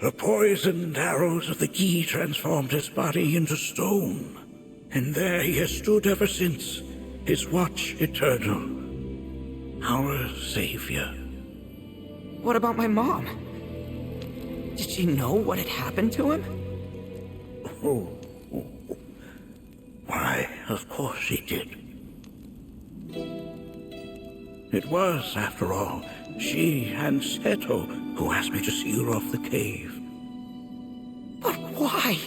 Speaker 4: The poisoned arrows of the Gi transformed his body into stone, and there he has stood ever since, his watch eternal, our savior.
Speaker 2: What about my mom? Did she know what had happened to him?
Speaker 4: Why, of course she did. It was, after all, she and Seto who asked me to seal off the cave.
Speaker 2: But why?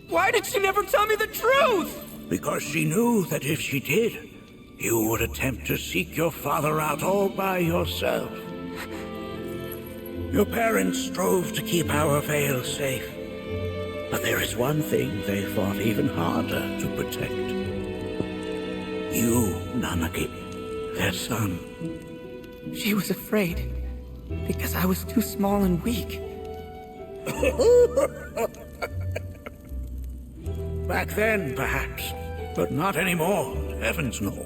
Speaker 2: Why did she never tell me the truth?
Speaker 4: Because she knew that if she did, you would attempt to seek your father out all by yourself. Your parents strove to keep our Veil safe. But there is one thing they fought even harder to protect. You, Nanaki, their son.
Speaker 2: She was afraid. Because I was too small and weak.
Speaker 4: Back then, perhaps. But not anymore, heavens no.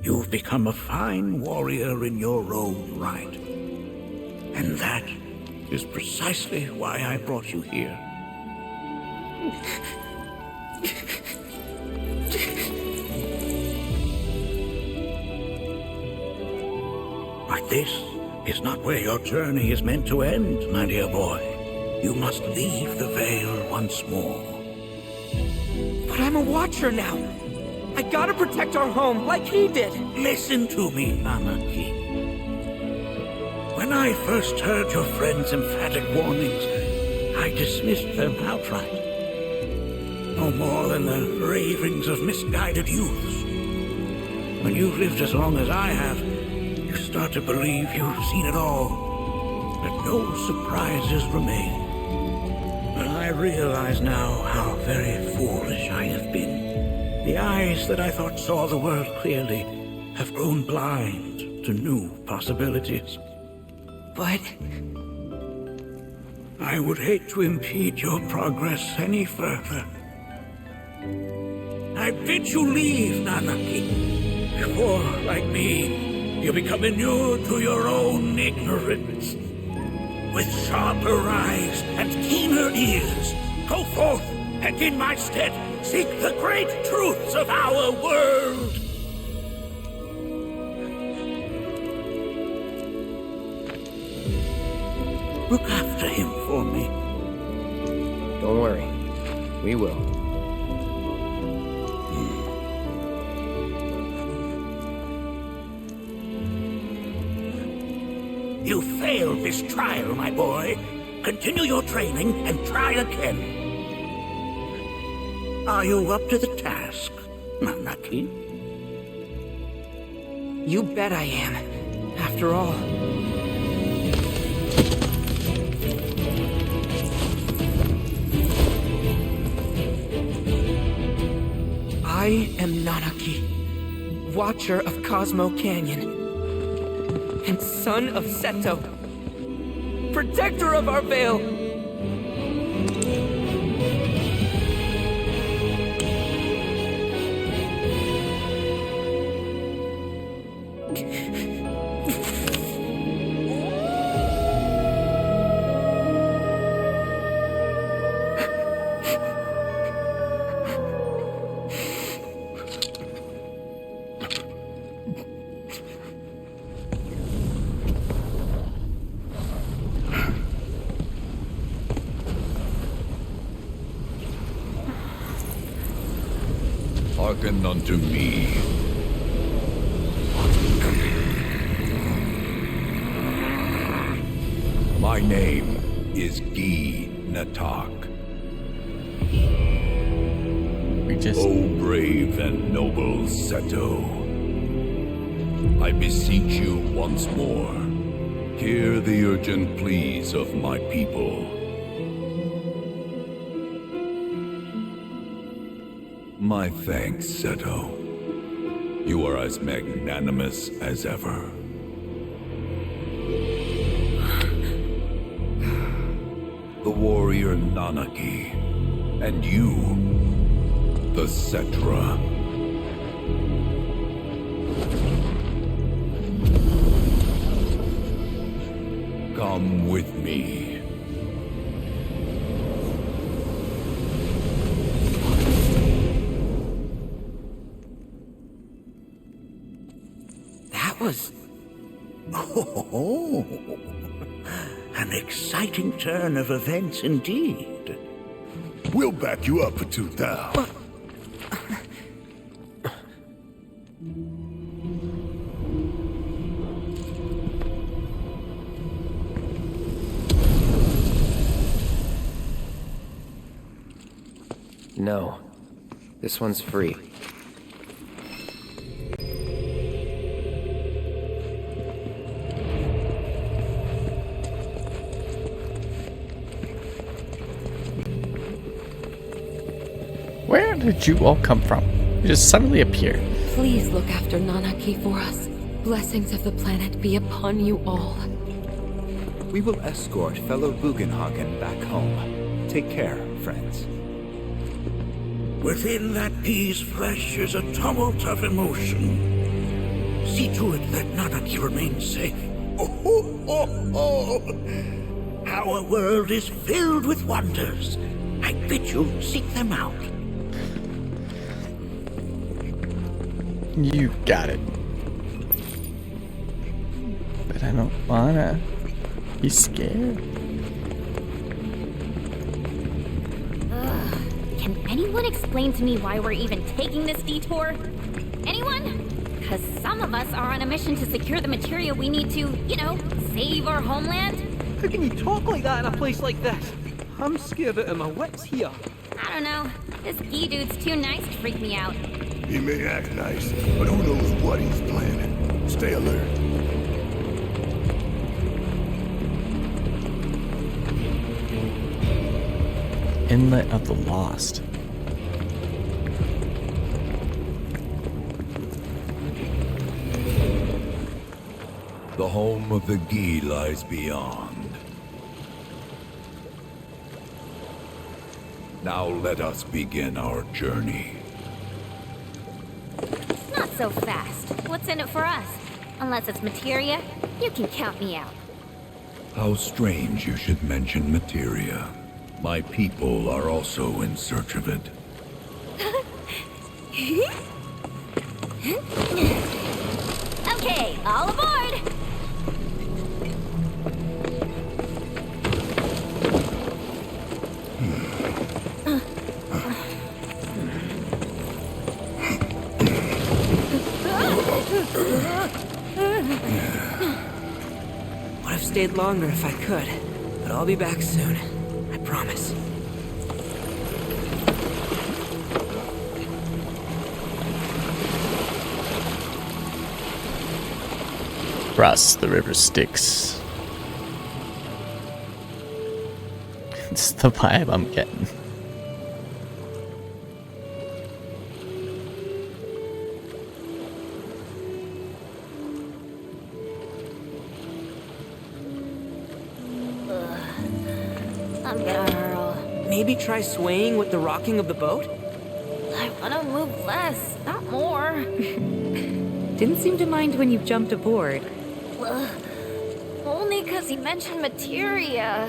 Speaker 4: You've become a fine warrior in your own right. And that is precisely why I brought you here. Like this, is not where your journey is meant to end, my dear boy. You must leave the Veil once more.
Speaker 2: But I'm a Watcher now. I gotta protect our home like he did.
Speaker 4: Listen to me, Nanaki. When I first heard your friend's emphatic warnings, I dismissed them outright. No more than the ravings of misguided youths. When you've lived as long as I have, you start to believe you've seen it all, that no surprises remain. But I realize now how very foolish I have been. The eyes that I thought saw the world clearly have grown blind to new possibilities.
Speaker 2: But
Speaker 4: I would hate to impede your progress any further. I bid you leave, Nanaki, before, like me, you become inured to your own ignorance. With sharper eyes and keener ears, go forth and in my stead seek the great truths of our world. Look after him for me.
Speaker 2: don't worry. We will.
Speaker 4: You failed this trial, my boy. Continue your training and try again. Are you up to the task, Nanaki?
Speaker 2: You bet I am. After all. I am Nanaki, Watcher of Cosmo Canyon, and son of Seto, protector of our Veil.
Speaker 3: Hearken unto me. My name is Gi Natak.
Speaker 1: We just...
Speaker 3: O brave and noble Seto, I beseech you once more, hear the urgent pleas of my people. My thanks, Seto. You are as magnanimous as ever. The warrior Nanaki, and you, the Cetra. Come with me.
Speaker 2: That was...
Speaker 4: Oh, an exciting turn of events indeed.
Speaker 3: We'll back you up for 2,000.
Speaker 2: No. This one's free.
Speaker 1: Where did you all come from? You just suddenly appeared.
Speaker 6: Please look after Nanaki for us. Blessings of the planet be upon you all.
Speaker 7: We will escort fellow Bugenhagen back home. Take care, friends.
Speaker 4: Within that Gi's flesh is a tumult of emotion. See to it that Nanaki remains safe. Oh. Our world is filled with wonders. I bid you seek them out.
Speaker 1: You got it. But I don't wanna. He's scared.
Speaker 8: Can anyone explain to me why we're even taking this detour? Anyone? Because some of us are on a mission to secure the material we need to, save our homeland.
Speaker 2: How can you talk like that in a place like this? I'm scared out of my wits here.
Speaker 8: I don't know. This Guy dude's too nice to freak me out.
Speaker 3: He may act nice, but who knows what he's planning. Stay alert.
Speaker 1: Inlet of the Lost.
Speaker 3: The home of the Guy lies beyond. Now let us begin our journey.
Speaker 8: Not so fast. What's in it for us? Unless it's materia, you can count me out.
Speaker 3: How strange you should mention materia. My people are also in search of it.
Speaker 8: Okay, all aboard!
Speaker 2: Would have stayed longer if I could, but I'll be back soon. I promise.
Speaker 1: Across the river Styx. It's the vibe I'm getting.
Speaker 8: I'm gonna hurl.
Speaker 2: Maybe try swaying with the rocking of the boat?
Speaker 8: I wanna move less, not more.
Speaker 6: Didn't seem to mind when you jumped aboard.
Speaker 8: Only because he mentioned materia.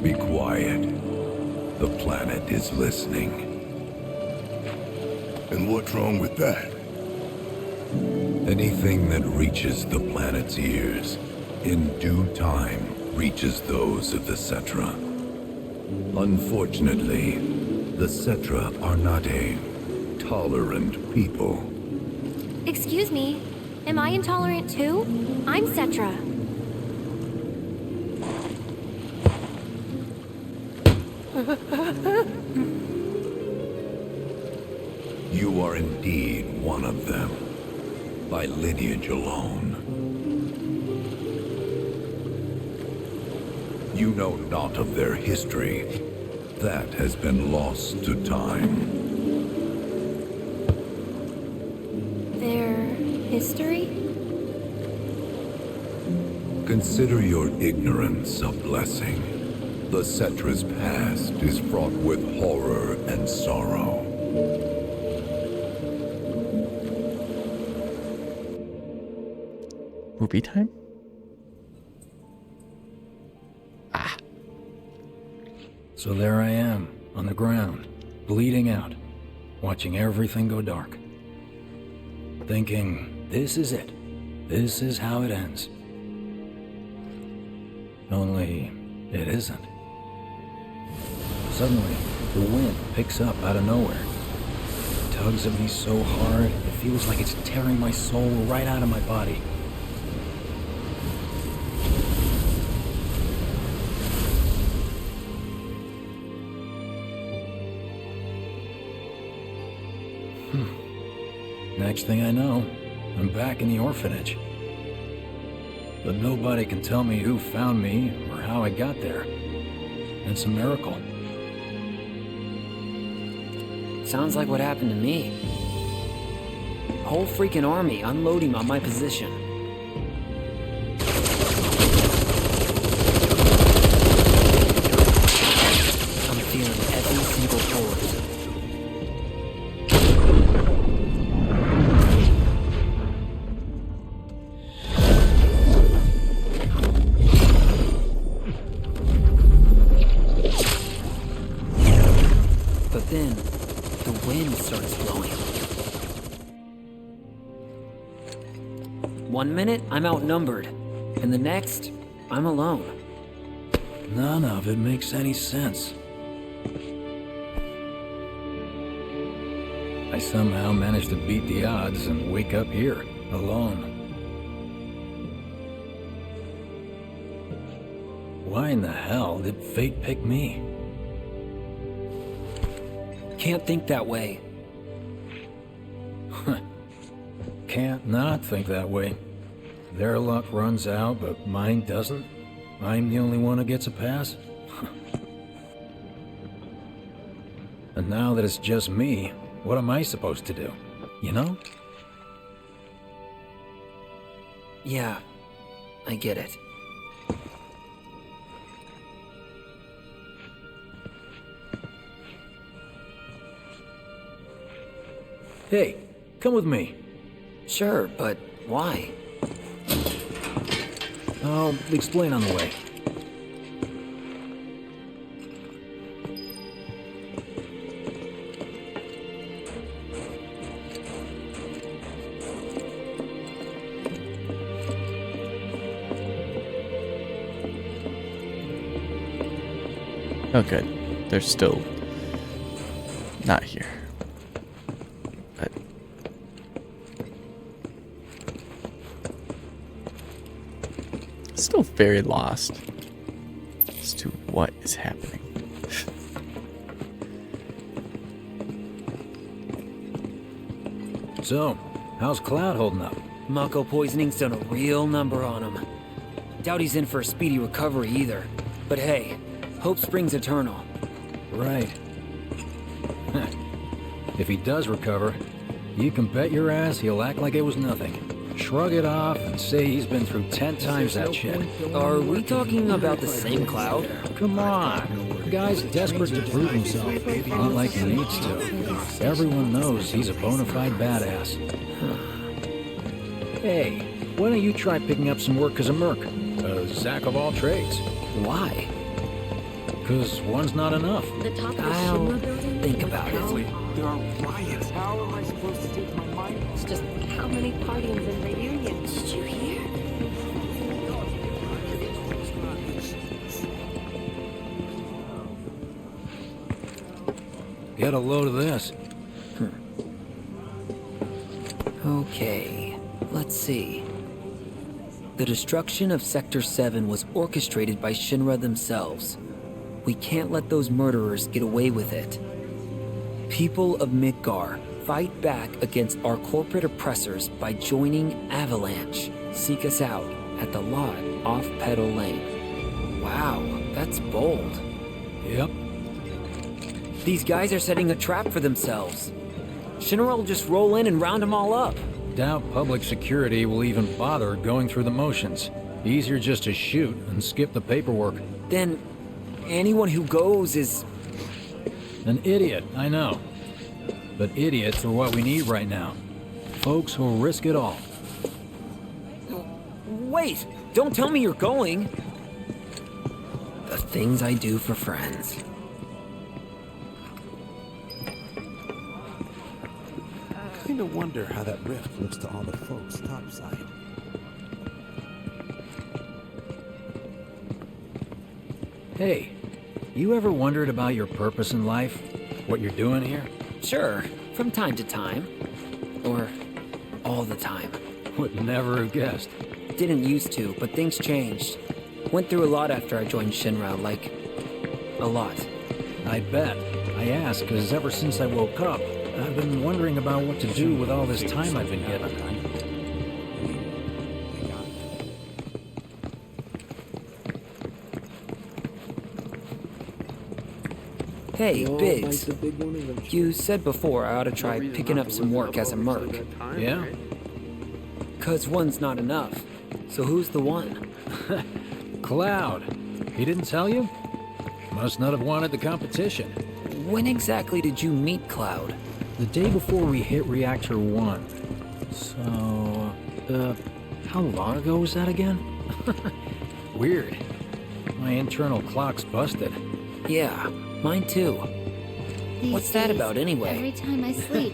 Speaker 3: Be quiet. The planet is listening. And what's wrong with that? Anything that reaches the planet's ears, in due time, reaches those of the Cetra. Unfortunately, the Cetra are not a tolerant people.
Speaker 8: Excuse me, am I intolerant too? I'm Cetra.
Speaker 3: You are indeed one of them, by lineage alone. You know not of their history. That has been lost to time.
Speaker 8: Their history?
Speaker 3: Consider your ignorance a blessing. The Cetra's past is fraught with horror and sorrow.
Speaker 1: Movie time?
Speaker 9: So there I am, on the ground, bleeding out, watching everything go dark. Thinking, this is it. This is how it ends. Only, it isn't. Suddenly, the wind picks up out of nowhere. It tugs at me so hard, it feels like it's tearing my soul right out of my body. Next thing I know, I'm back in the orphanage. But nobody can tell me who found me or how I got there. It's a miracle.
Speaker 2: Sounds like what happened to me. Whole freaking army unloading on my position. I'm feeling every single force. But then, the wind starts blowing. one minute, I'm outnumbered. And the next, I'm alone.
Speaker 9: None of it makes any sense. I somehow managed to beat the odds and wake up here, alone. Why in the hell did fate pick me?
Speaker 2: Can't think that way.
Speaker 9: Can't not think that way. Their luck runs out, but mine doesn't. I'm the only one who gets a pass. And now that it's just me, what am I supposed to do? You know?
Speaker 2: Yeah, I get it.
Speaker 9: Hey, come with me.
Speaker 2: Sure, but why?
Speaker 9: I'll explain on the way.
Speaker 1: Oh, good. They're still not here. But still very lost as to what is happening.
Speaker 9: So, how's Cloud holding up?
Speaker 2: Mako poisoning's done a real number on him. Doubt he's in for a speedy recovery either. But hey, hope springs eternal.
Speaker 9: Right. If he does recover, you can bet your ass he'll act like it was nothing. Shrug it off and say he's been through 10 times that shit.
Speaker 2: Are we talking about the same Cloud?
Speaker 9: Come on. The guy's desperate to prove himself. Not like he needs to. Everyone knows he's a bona fide badass. Hey, why don't you try picking up some work as a merc? A Zack of all trades.
Speaker 2: Why?
Speaker 9: Because one's not enough.
Speaker 6: The top of the
Speaker 2: I'll
Speaker 6: Shinra building?
Speaker 2: think about it.
Speaker 10: There are riots. How am I supposed to take my mind off?
Speaker 6: It's just how many parties and reunions did you hear?
Speaker 9: Get a load of this.
Speaker 2: Okay, let's see. The destruction of Sector 7 was orchestrated by Shinra themselves. We can't let those murderers get away with it. People of Midgar, fight back against our corporate oppressors by joining Avalanche. Seek us out at the lot off Petal Lane. Wow, that's bold.
Speaker 9: Yep.
Speaker 2: These guys are setting a trap for themselves. Shinra will just roll in and round them all up.
Speaker 9: Doubt public security will even bother going through the motions. Easier just to shoot and skip the paperwork.
Speaker 2: Then anyone who goes is...
Speaker 9: An idiot, I know. But idiots are what we need right now. Folks who'll risk it all.
Speaker 2: Wait! Don't tell me you're going! The things I do for friends.
Speaker 10: Kinda wonder how that rift looks to all the folks topside.
Speaker 9: Hey, you ever wondered about your purpose in life? What you're doing here?
Speaker 2: Sure, from time to time. Or all the time.
Speaker 9: Would never have guessed.
Speaker 2: Didn't used to, but things changed. Went through a lot after I joined Shinra, like... a lot.
Speaker 9: I bet. I ask because ever since I woke up, I've been wondering about what to do with all this time I've been getting.
Speaker 2: Hey, Biggs. You said before I ought to try picking up some work as a merc.
Speaker 9: Yeah?
Speaker 2: 'Cause one's not enough. So who's the one?
Speaker 9: Cloud. He didn't tell you? Must not have wanted the competition.
Speaker 2: When exactly did you meet Cloud?
Speaker 9: The day before we hit Reactor 1. So, how long ago was that again? Weird. My internal clock's busted.
Speaker 2: Yeah, mine too. What's that about anyway?
Speaker 11: Every time I sleep,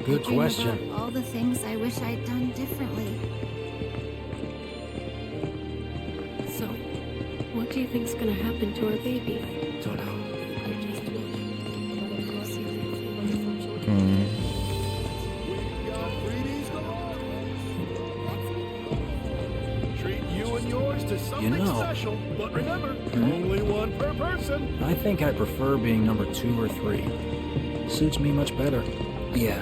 Speaker 9: Good
Speaker 11: I dream
Speaker 9: question.
Speaker 11: about all the things I wish I'd done differently.
Speaker 6: do you think's gonna happen to our baby?
Speaker 2: Don't know.
Speaker 11: Treat you and yours to something
Speaker 9: You know.
Speaker 11: special, but remember, only one per person.
Speaker 9: I think I prefer being number 2 or 3. Suits me much better.
Speaker 2: Yeah.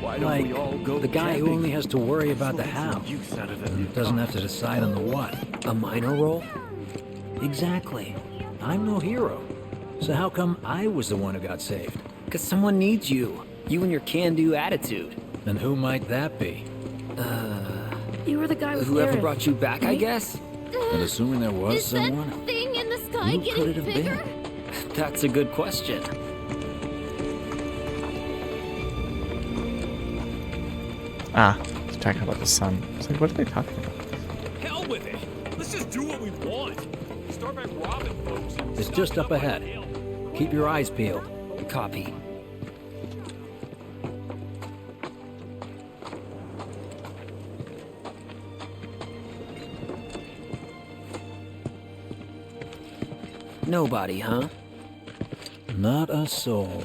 Speaker 10: Why don't
Speaker 9: Like,
Speaker 10: we all go
Speaker 9: the guy who
Speaker 10: camping?
Speaker 9: only has to worry about the how.
Speaker 10: Use out of it.
Speaker 9: And doesn't have to decide on the what.
Speaker 2: A minor role?
Speaker 9: Exactly. I'm no hero. So how come I was the one who got saved?
Speaker 2: Because someone needs you. You and your can-do attitude.
Speaker 9: And who might that be?
Speaker 6: You were the guy with
Speaker 2: Whoever
Speaker 6: Gareth,
Speaker 2: brought you back, I
Speaker 6: right?
Speaker 2: guess?
Speaker 9: And assuming there was
Speaker 6: Is that
Speaker 9: someone,
Speaker 6: thing in the sky
Speaker 9: who
Speaker 6: getting
Speaker 9: could it have
Speaker 6: bigger?
Speaker 9: been?
Speaker 2: That's a good question.
Speaker 1: He's talking about the sun. It's like, what are they talking about?
Speaker 11: Hell with it. Let's just do what we want. Start by robbing folks. and
Speaker 9: It's
Speaker 11: stop
Speaker 9: just up
Speaker 11: by
Speaker 9: ahead.
Speaker 11: jail.
Speaker 9: Keep your eyes peeled.
Speaker 2: Copy. Nobody, huh?
Speaker 9: Not a soul.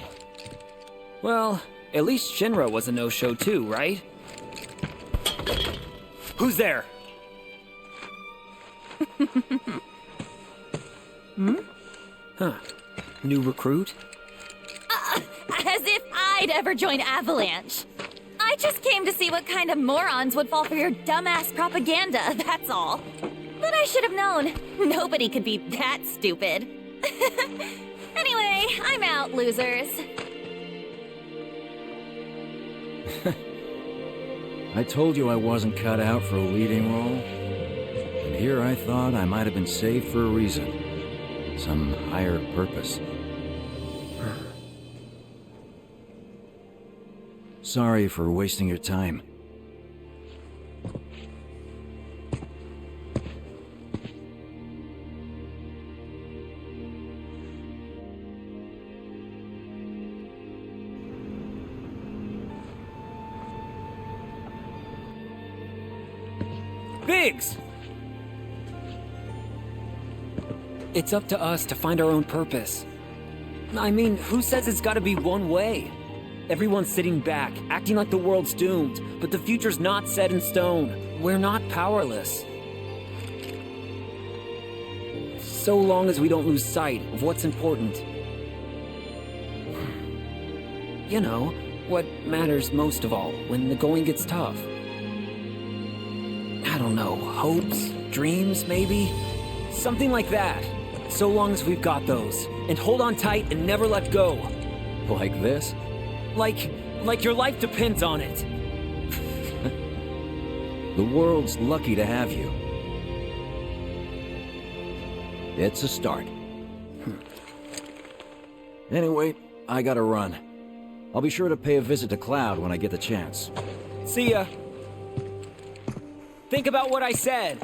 Speaker 2: Well, at least Shinra was a no-show too, right? Who's there? Huh. New recruit?
Speaker 8: As if I'd ever join Avalanche. I just came to see what kind of morons would fall for your dumbass propaganda, that's all. But I should have known. Nobody could be that stupid. Anyway, I'm out, losers.
Speaker 9: I told you I wasn't cut out for a leading role. And here I thought I might have been saved for a reason. Some higher purpose. Sorry for wasting your time.
Speaker 2: Biggs! It's up to us to find our own purpose. I mean, who says it's gotta be one way? Everyone's sitting back, acting like the world's doomed, but the future's not set in stone. We're not powerless. So long as we don't lose sight of what's important. You know, what matters most of all when the going gets tough. I don't know, hopes, dreams, maybe? Something like that. So long as we've got those. And hold on tight and never let go.
Speaker 9: Like this?
Speaker 2: Like your life depends on it.
Speaker 9: The world's lucky to have you. It's a start. Anyway, I gotta run. I'll be sure to pay a visit to Cloud when I get the chance.
Speaker 2: See ya. Think about what I said.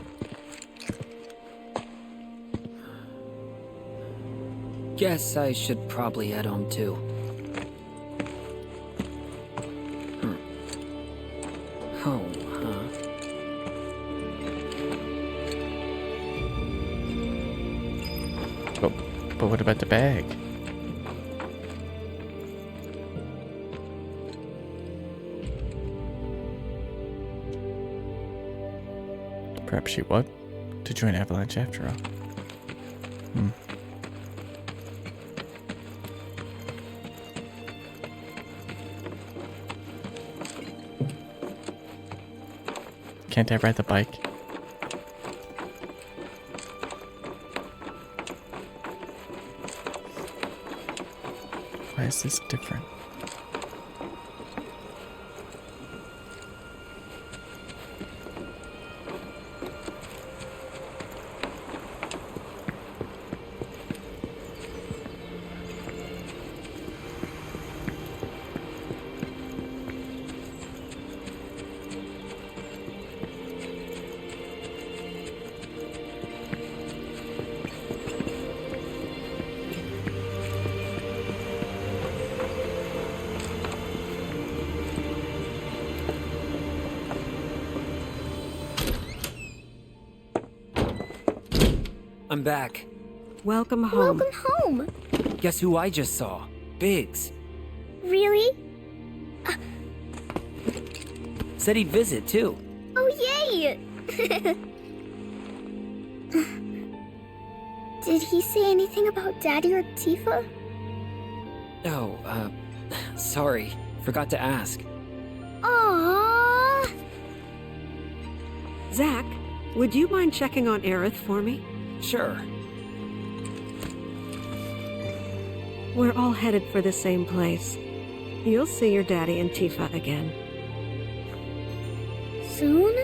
Speaker 2: Guess I should probably head home too. Home, huh?
Speaker 1: But what about the bag? Perhaps she would to join Avalanche after all. Can't I ride the bike? Why is this different?
Speaker 2: I'm back.
Speaker 12: Welcome home.
Speaker 13: Welcome home.
Speaker 2: Guess who I just saw? Biggs.
Speaker 13: Really?
Speaker 2: Said he'd visit, too.
Speaker 13: Oh, yay! Did he say anything about Daddy or Tifa?
Speaker 2: Oh, sorry. Forgot to ask.
Speaker 13: Aww.
Speaker 12: Zack, would you mind checking on Aerith for me?
Speaker 2: Sure.
Speaker 12: We're all headed for the same place. You'll see your daddy and Tifa again.
Speaker 13: Soon?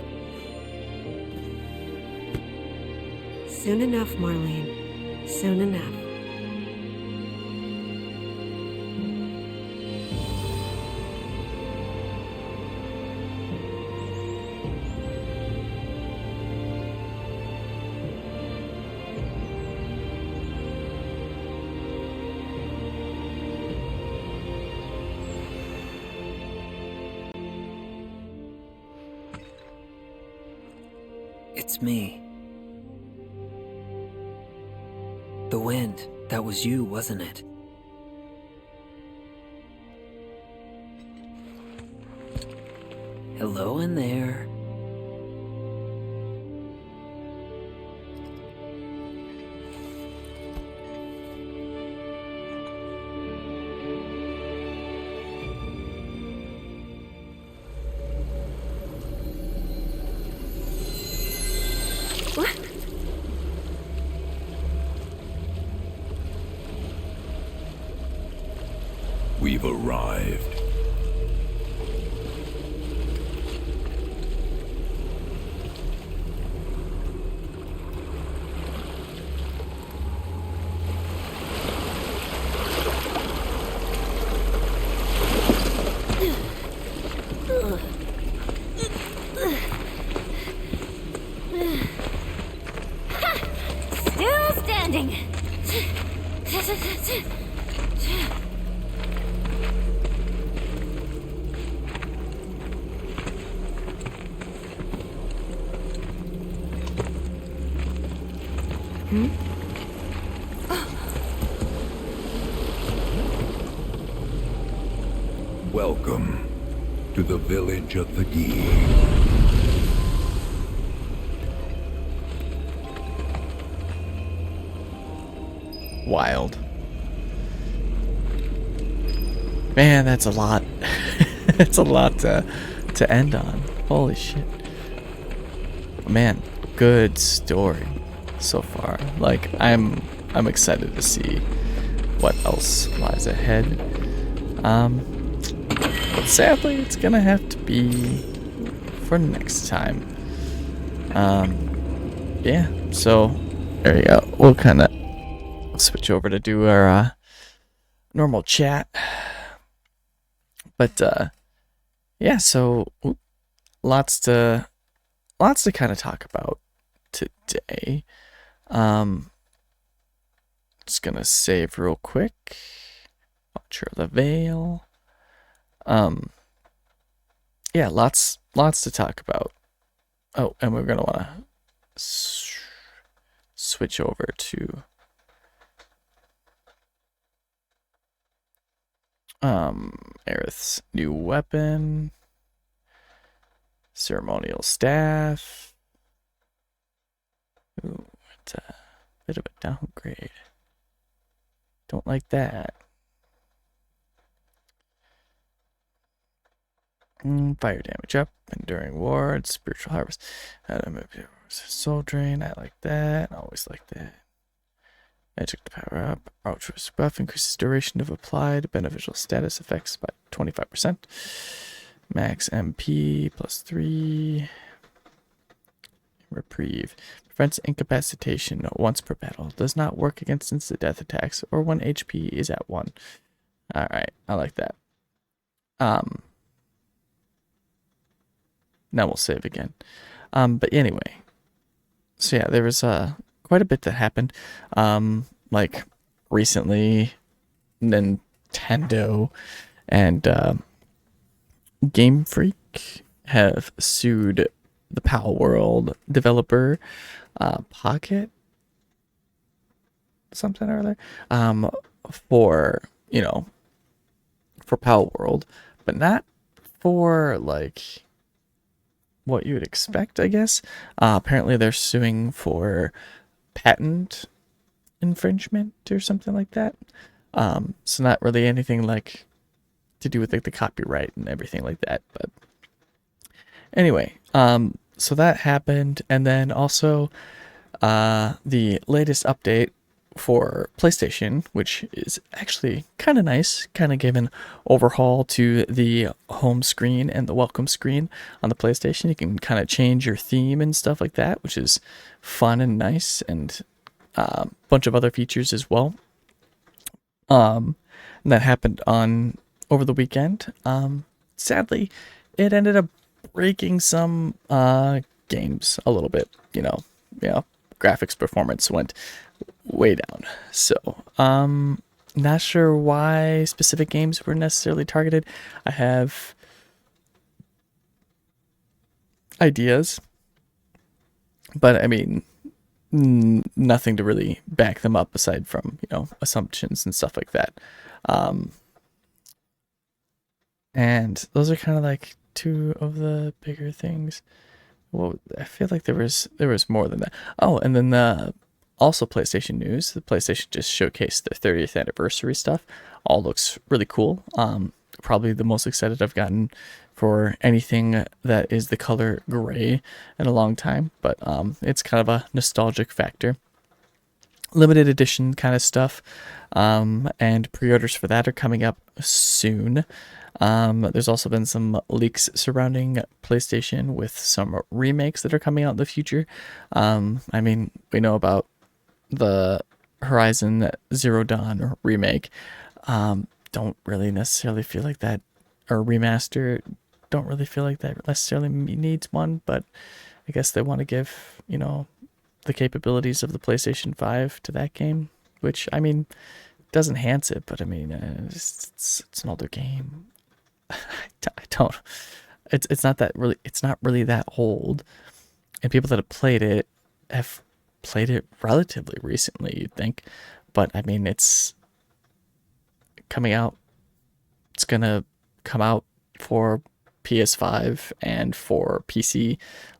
Speaker 12: Soon enough, Marlene. Soon enough.
Speaker 2: It's me. The wind. That was you, wasn't it? Hello in there.
Speaker 12: What?
Speaker 3: We've arrived.
Speaker 8: Still standing.
Speaker 3: Welcome to the village of the Gi.
Speaker 1: Wild. Man, that's a lot. It's a lot to end on. Holy shit. Man, good story so far. Like, I'm excited to see what else lies ahead. But sadly, it's gonna have to be for next time. Yeah, so there you go. We'll kind of switch over to do our normal chat. But yeah, so lots to kind of talk about today. Just gonna save real quick. Ultra the Veil. Yeah, lots to talk about. Oh, and we're gonna want to switch over to Aerith's new weapon, ceremonial staff. Ooh, it's a bit of a downgrade. Don't like that. Fire damage up, enduring ward, spiritual harvest, soul drain. I like that. I always like that. Magic to power up. Altruist buff increases duration of applied beneficial status effects by 25%. Max MP +3. Reprieve prevents incapacitation once per battle. Does not work against instant death attacks or when HP is at 1. All right, I like that. Now we'll save again. But anyway, so yeah, there was quite a bit that happened. Like recently, Nintendo and Game Freak have sued the Pal World developer Pocket something or other, for, you know, for Pal World, but not for like what you would expect, I guess. Apparently they're suing for patent infringement or something like that. So not really anything like to do with like the copyright and everything like that. But anyway, so that happened, and then also the latest update for PlayStation, which is actually kind of nice, kind of gave an overhaul to the home screen and the welcome screen on the PlayStation. You can kind of change your theme and stuff like that, which is fun and nice, and a bunch of other features as well. And that happened on over the weekend. Sadly, it ended up breaking some games a little bit. Graphics performance went way down. So, not sure why specific games were necessarily targeted. I have ideas, but I mean, nothing to really back them up aside from, assumptions and stuff like that. And those are kind of like two of the bigger things. Well, I feel like there was more than that. Oh, and then also PlayStation news. The PlayStation just showcased their 30th anniversary stuff. All looks really cool. Probably the most excited I've gotten for anything that is the color gray in a long time. But it's kind of a nostalgic factor. Limited edition kind of stuff. And pre-orders for that are coming up soon. There's also been some leaks surrounding PlayStation with some remakes that are coming out in the future. I mean, we know about the Horizon Zero Dawn remake. Don't really necessarily feel like that, or remaster, don't really feel like that necessarily needs one, but I guess they want to give, the capabilities of the PlayStation 5 to that game, which, I mean, does enhance it, but I mean, it's an older game. I don't. It's not really that old, and people that have played it have played it relatively recently, you'd think. But I mean, it's coming out. It's gonna come out for PS5 and for PC,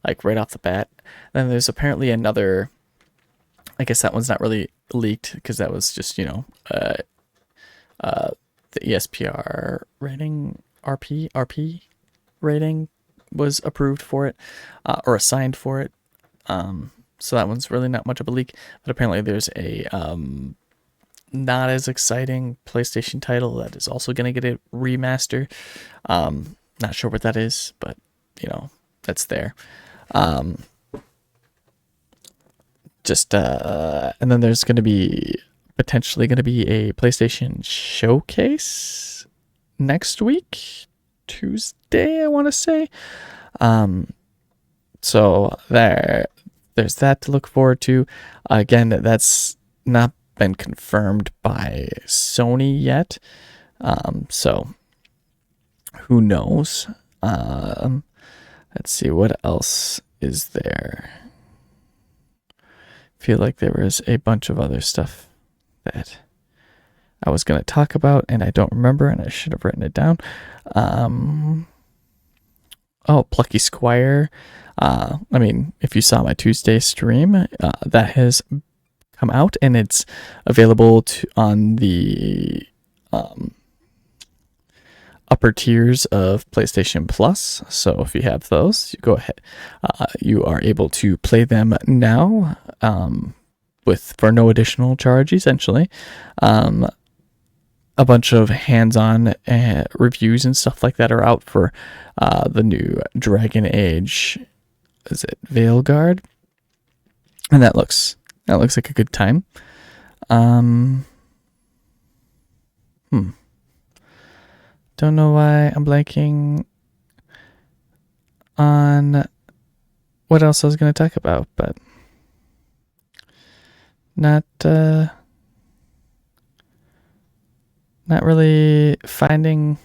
Speaker 1: like right off the bat. Then there's apparently another. I guess that one's not really leaked because that was just the ESPR rating. RP rating was approved for it, or assigned for it. So that one's really not much of a leak, but apparently there's a not as exciting PlayStation title that is also going to get a remaster. Not sure what that is, but that's there. And then there's potentially going to be a PlayStation showcase next week, Tuesday, I want to say. So there's that to look forward to. Again, that's not been confirmed by Sony yet. So who knows? Let's see, what else is there? Feel like there was a bunch of other stuff that I was going to talk about and I don't remember, and I should have written it down. Plucky Squire. I mean, if you saw my Tuesday stream, that has come out and it's available on the upper tiers of PlayStation Plus. So if you have those, you go ahead. You are able to play them now for no additional charge, essentially. A bunch of hands-on reviews and stuff like that are out for the new Dragon Age. Is it Veilguard? And that looks like a good time. Don't know why I'm blanking on what else I was going to talk about, but not really finding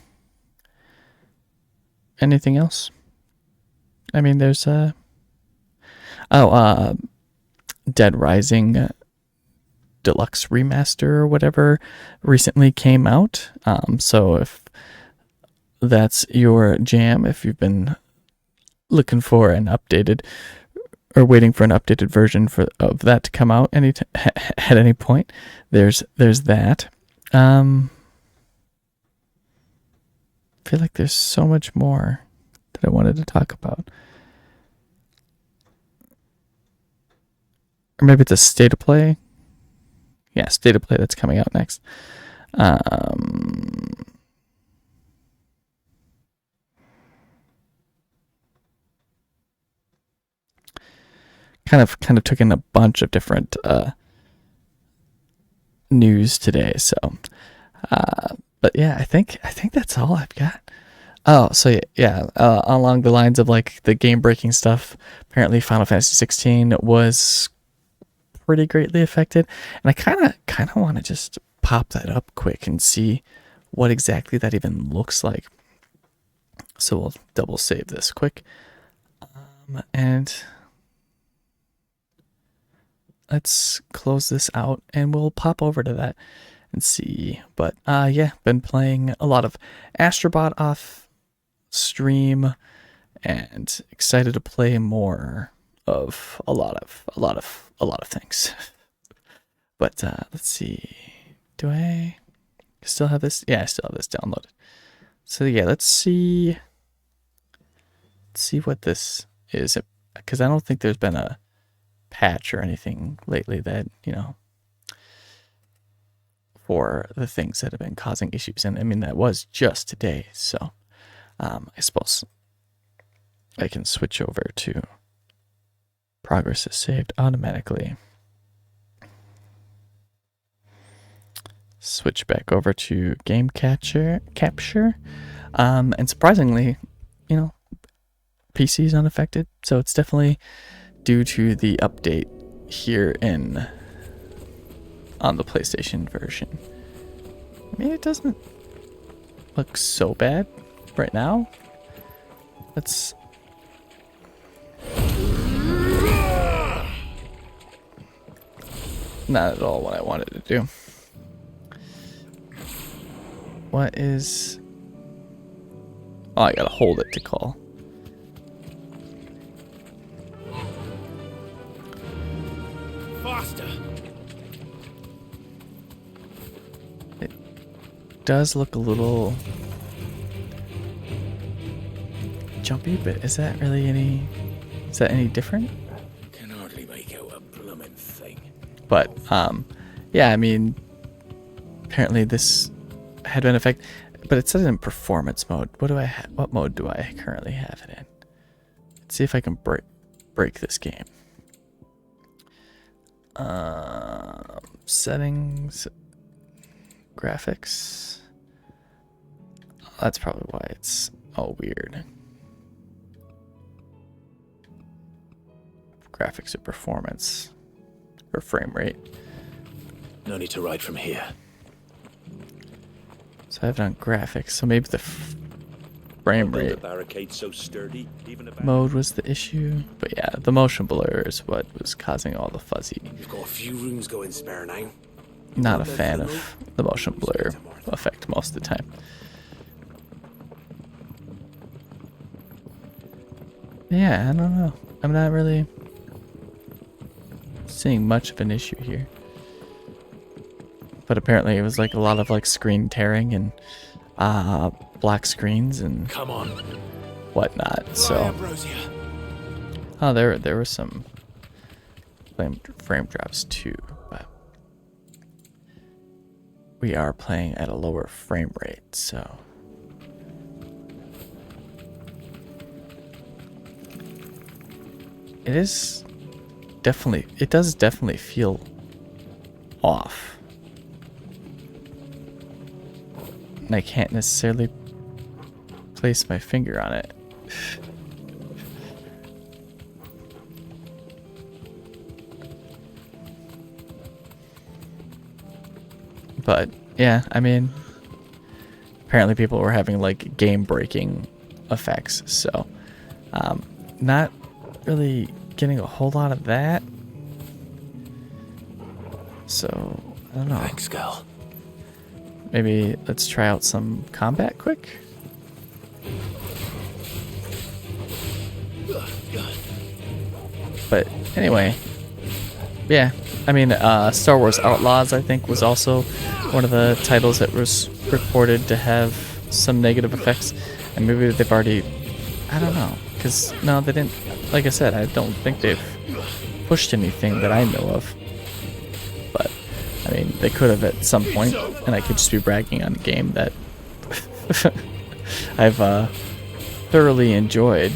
Speaker 1: anything else. I mean, there's Dead Rising deluxe remaster or whatever recently came out. So if that's your jam, if you've been looking for an updated or waiting for an updated version of that to come out at any point, there's that. I feel like there's so much more that I wanted to talk about. Or maybe it's a state of play. Yeah, state of play that's coming out next. Kind of took in a bunch of different news today. So, but yeah, I think that's all I've got. Oh, so yeah, along the lines of like the game breaking stuff, apparently Final Fantasy 16 was pretty greatly affected, and I kind of want to just pop that up quick and see what exactly that even looks like. So we'll double save this quick, and let's close this out, and we'll pop over to that and see. But yeah, been playing a lot of Astrobot off stream, and excited to play more of a lot of things. But let's see. Do I still have this? Yeah, I still have this downloaded. So yeah, let's see what this is, because I don't think there's been a patch or anything lately that, you know, for the things that have been causing issues. And I mean, that was just today. So I suppose I can switch over to progress is saved automatically. Switch back over to game capture. And surprisingly, you know, PC is unaffected. So it's definitely due to the update here on the PlayStation version. I mean, it doesn't look so bad right now. Let's not at all what I wanted to do. What is... Oh, I gotta hold it to call.
Speaker 11: Faster.
Speaker 1: It does look a little jumpy, but is that any different?
Speaker 11: Can hardly make out a bloomin' thing.
Speaker 1: But yeah, I mean, apparently this had been affected, but it says in performance mode. What mode do I currently have it in? Let's see if I can break this game. Settings, graphics. That's probably why it's all weird. Graphics or performance or frame rate.
Speaker 11: No need to ride from here.
Speaker 1: So I have it on graphics, so maybe the frame rate
Speaker 11: So sturdy, even
Speaker 1: mode was the issue. But yeah, the motion blur is what was causing all the fuzzy.
Speaker 11: You've got a few rooms going spare now.
Speaker 1: Not a fan of the motion blur effect most of the time. Yeah, I don't know. I'm not really seeing much of an issue here. But apparently it was like a lot of like screen tearing and black screens and
Speaker 11: come on,
Speaker 1: whatnot. So oh, there were some frame drops too, but we are playing at a lower frame rate, so it does definitely feel off. And I can't necessarily place my finger on it. But yeah, I mean, apparently people were having like game breaking effects, so not really getting a whole lot of that. So, I don't know.
Speaker 9: Thanks, Cal.
Speaker 1: Maybe let's try out some combat quick. But anyway, yeah. I mean, Star Wars Outlaws, I think, was also one of the titles that was reported to have some negative effects. And maybe they've already... I don't know. Because, no, they didn't... Like I said, I don't think they've pushed anything that I know of. But, I mean, they could have at some point, and I could just be bragging on a game that I've thoroughly enjoyed.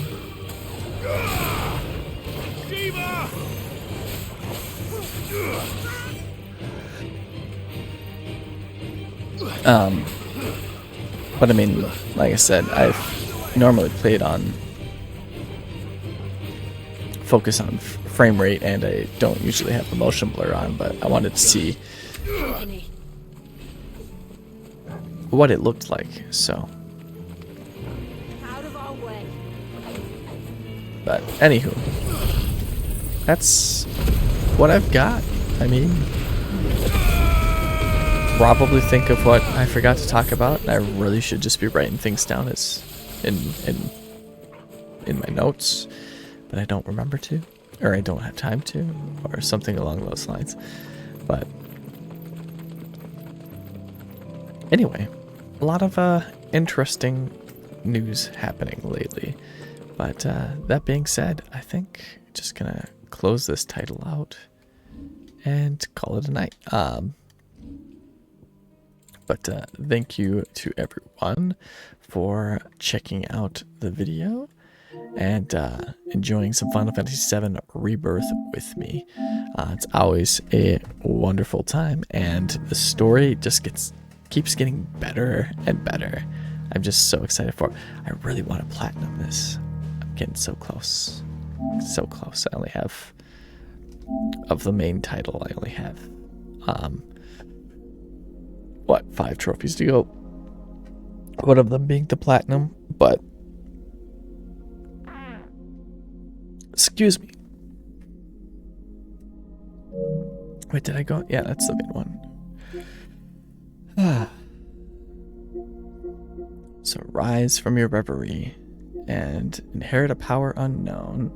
Speaker 1: But I mean, like I said, I've normally played on focus on frame rate, and I don't usually have the motion blur on, but I wanted to see what it looked like, so. But anywho, that's what I've got. I mean, probably think of what I forgot to talk about, and I really should just be writing things down as in my notes, but I don't remember to, or I don't have time to, or something along those lines. But anyway, a lot of interesting news happening lately. But that being said, I think I'm just gonna close this title out and call it a night. But thank you to everyone for checking out the video and enjoying some Final Fantasy VII Rebirth with me. It's always a wonderful time, and the story just keeps getting better and better. I'm just so excited for it. I really want to platinum this. I'm getting so close. So close. I only have, of the main title, I only have, 5 trophies to go. One of them being the platinum, but excuse me. Wait, did I go? Yeah, that's the main one. So rise from your reverie and inherit a power unknown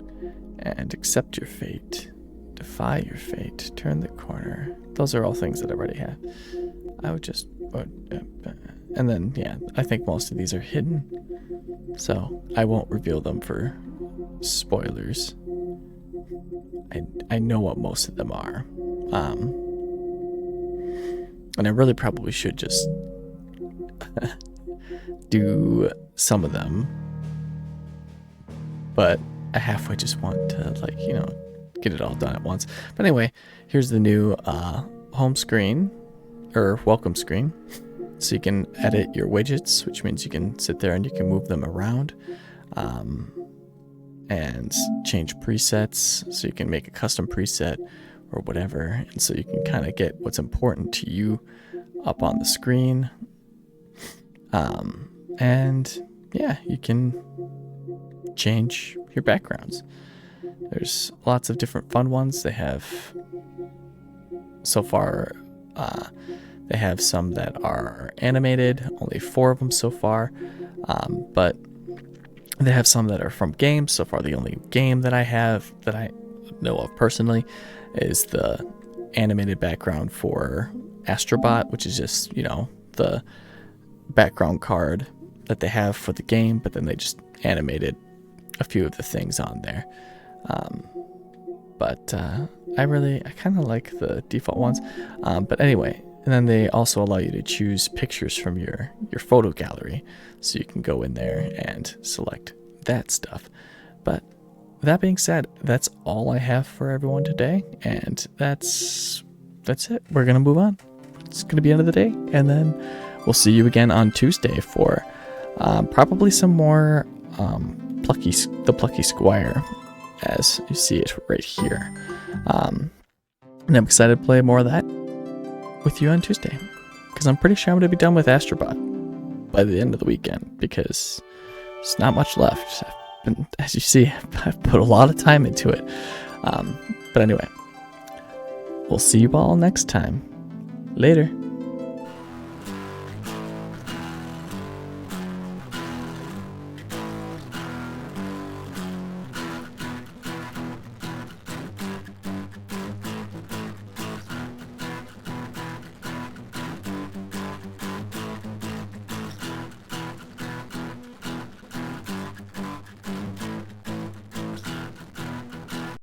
Speaker 1: and accept your fate. Defy your fate. Turn the corner. Those are all things that I already have. I would just... and then, yeah, I think most of these are hidden. So I won't reveal them for spoilers. I know what most of them are. And I really probably should just do some of them. But I halfway just want to, like, you know, get it all done at once. But anyway, here's the new home screen, or welcome screen. So you can edit your widgets, which means you can sit there and you can move them around. And change presets, so you can make a custom preset or whatever, and so you can kind of get what's important to you up on the screen. And yeah, you can change your backgrounds. There's lots of different fun ones. They have, so far, they have some that are animated, only 4 of them so far, but they have some that are from games. So far, the only game that I have that I know of personally is the animated background for Astrobot, which is just, you know, the background card that they have for the game, but then they just animated a few of the things on there. But I kind of like the default ones. But anyway, and then they also allow you to choose pictures from your photo gallery, so you can go in there and select that stuff. But that being said, that's all I have for everyone today, and that's it. We're gonna move on. It's gonna be the end of the day, and then we'll see you again on Tuesday for probably some more the Plucky Squire, as you see it right here. And I'm excited to play more of that with you on Tuesday, because I'm pretty sure I'm going to be done with Astrobot by the end of the weekend, because there's not much left. As you see, I've put a lot of time into it. But anyway, we'll see you all next time. Later.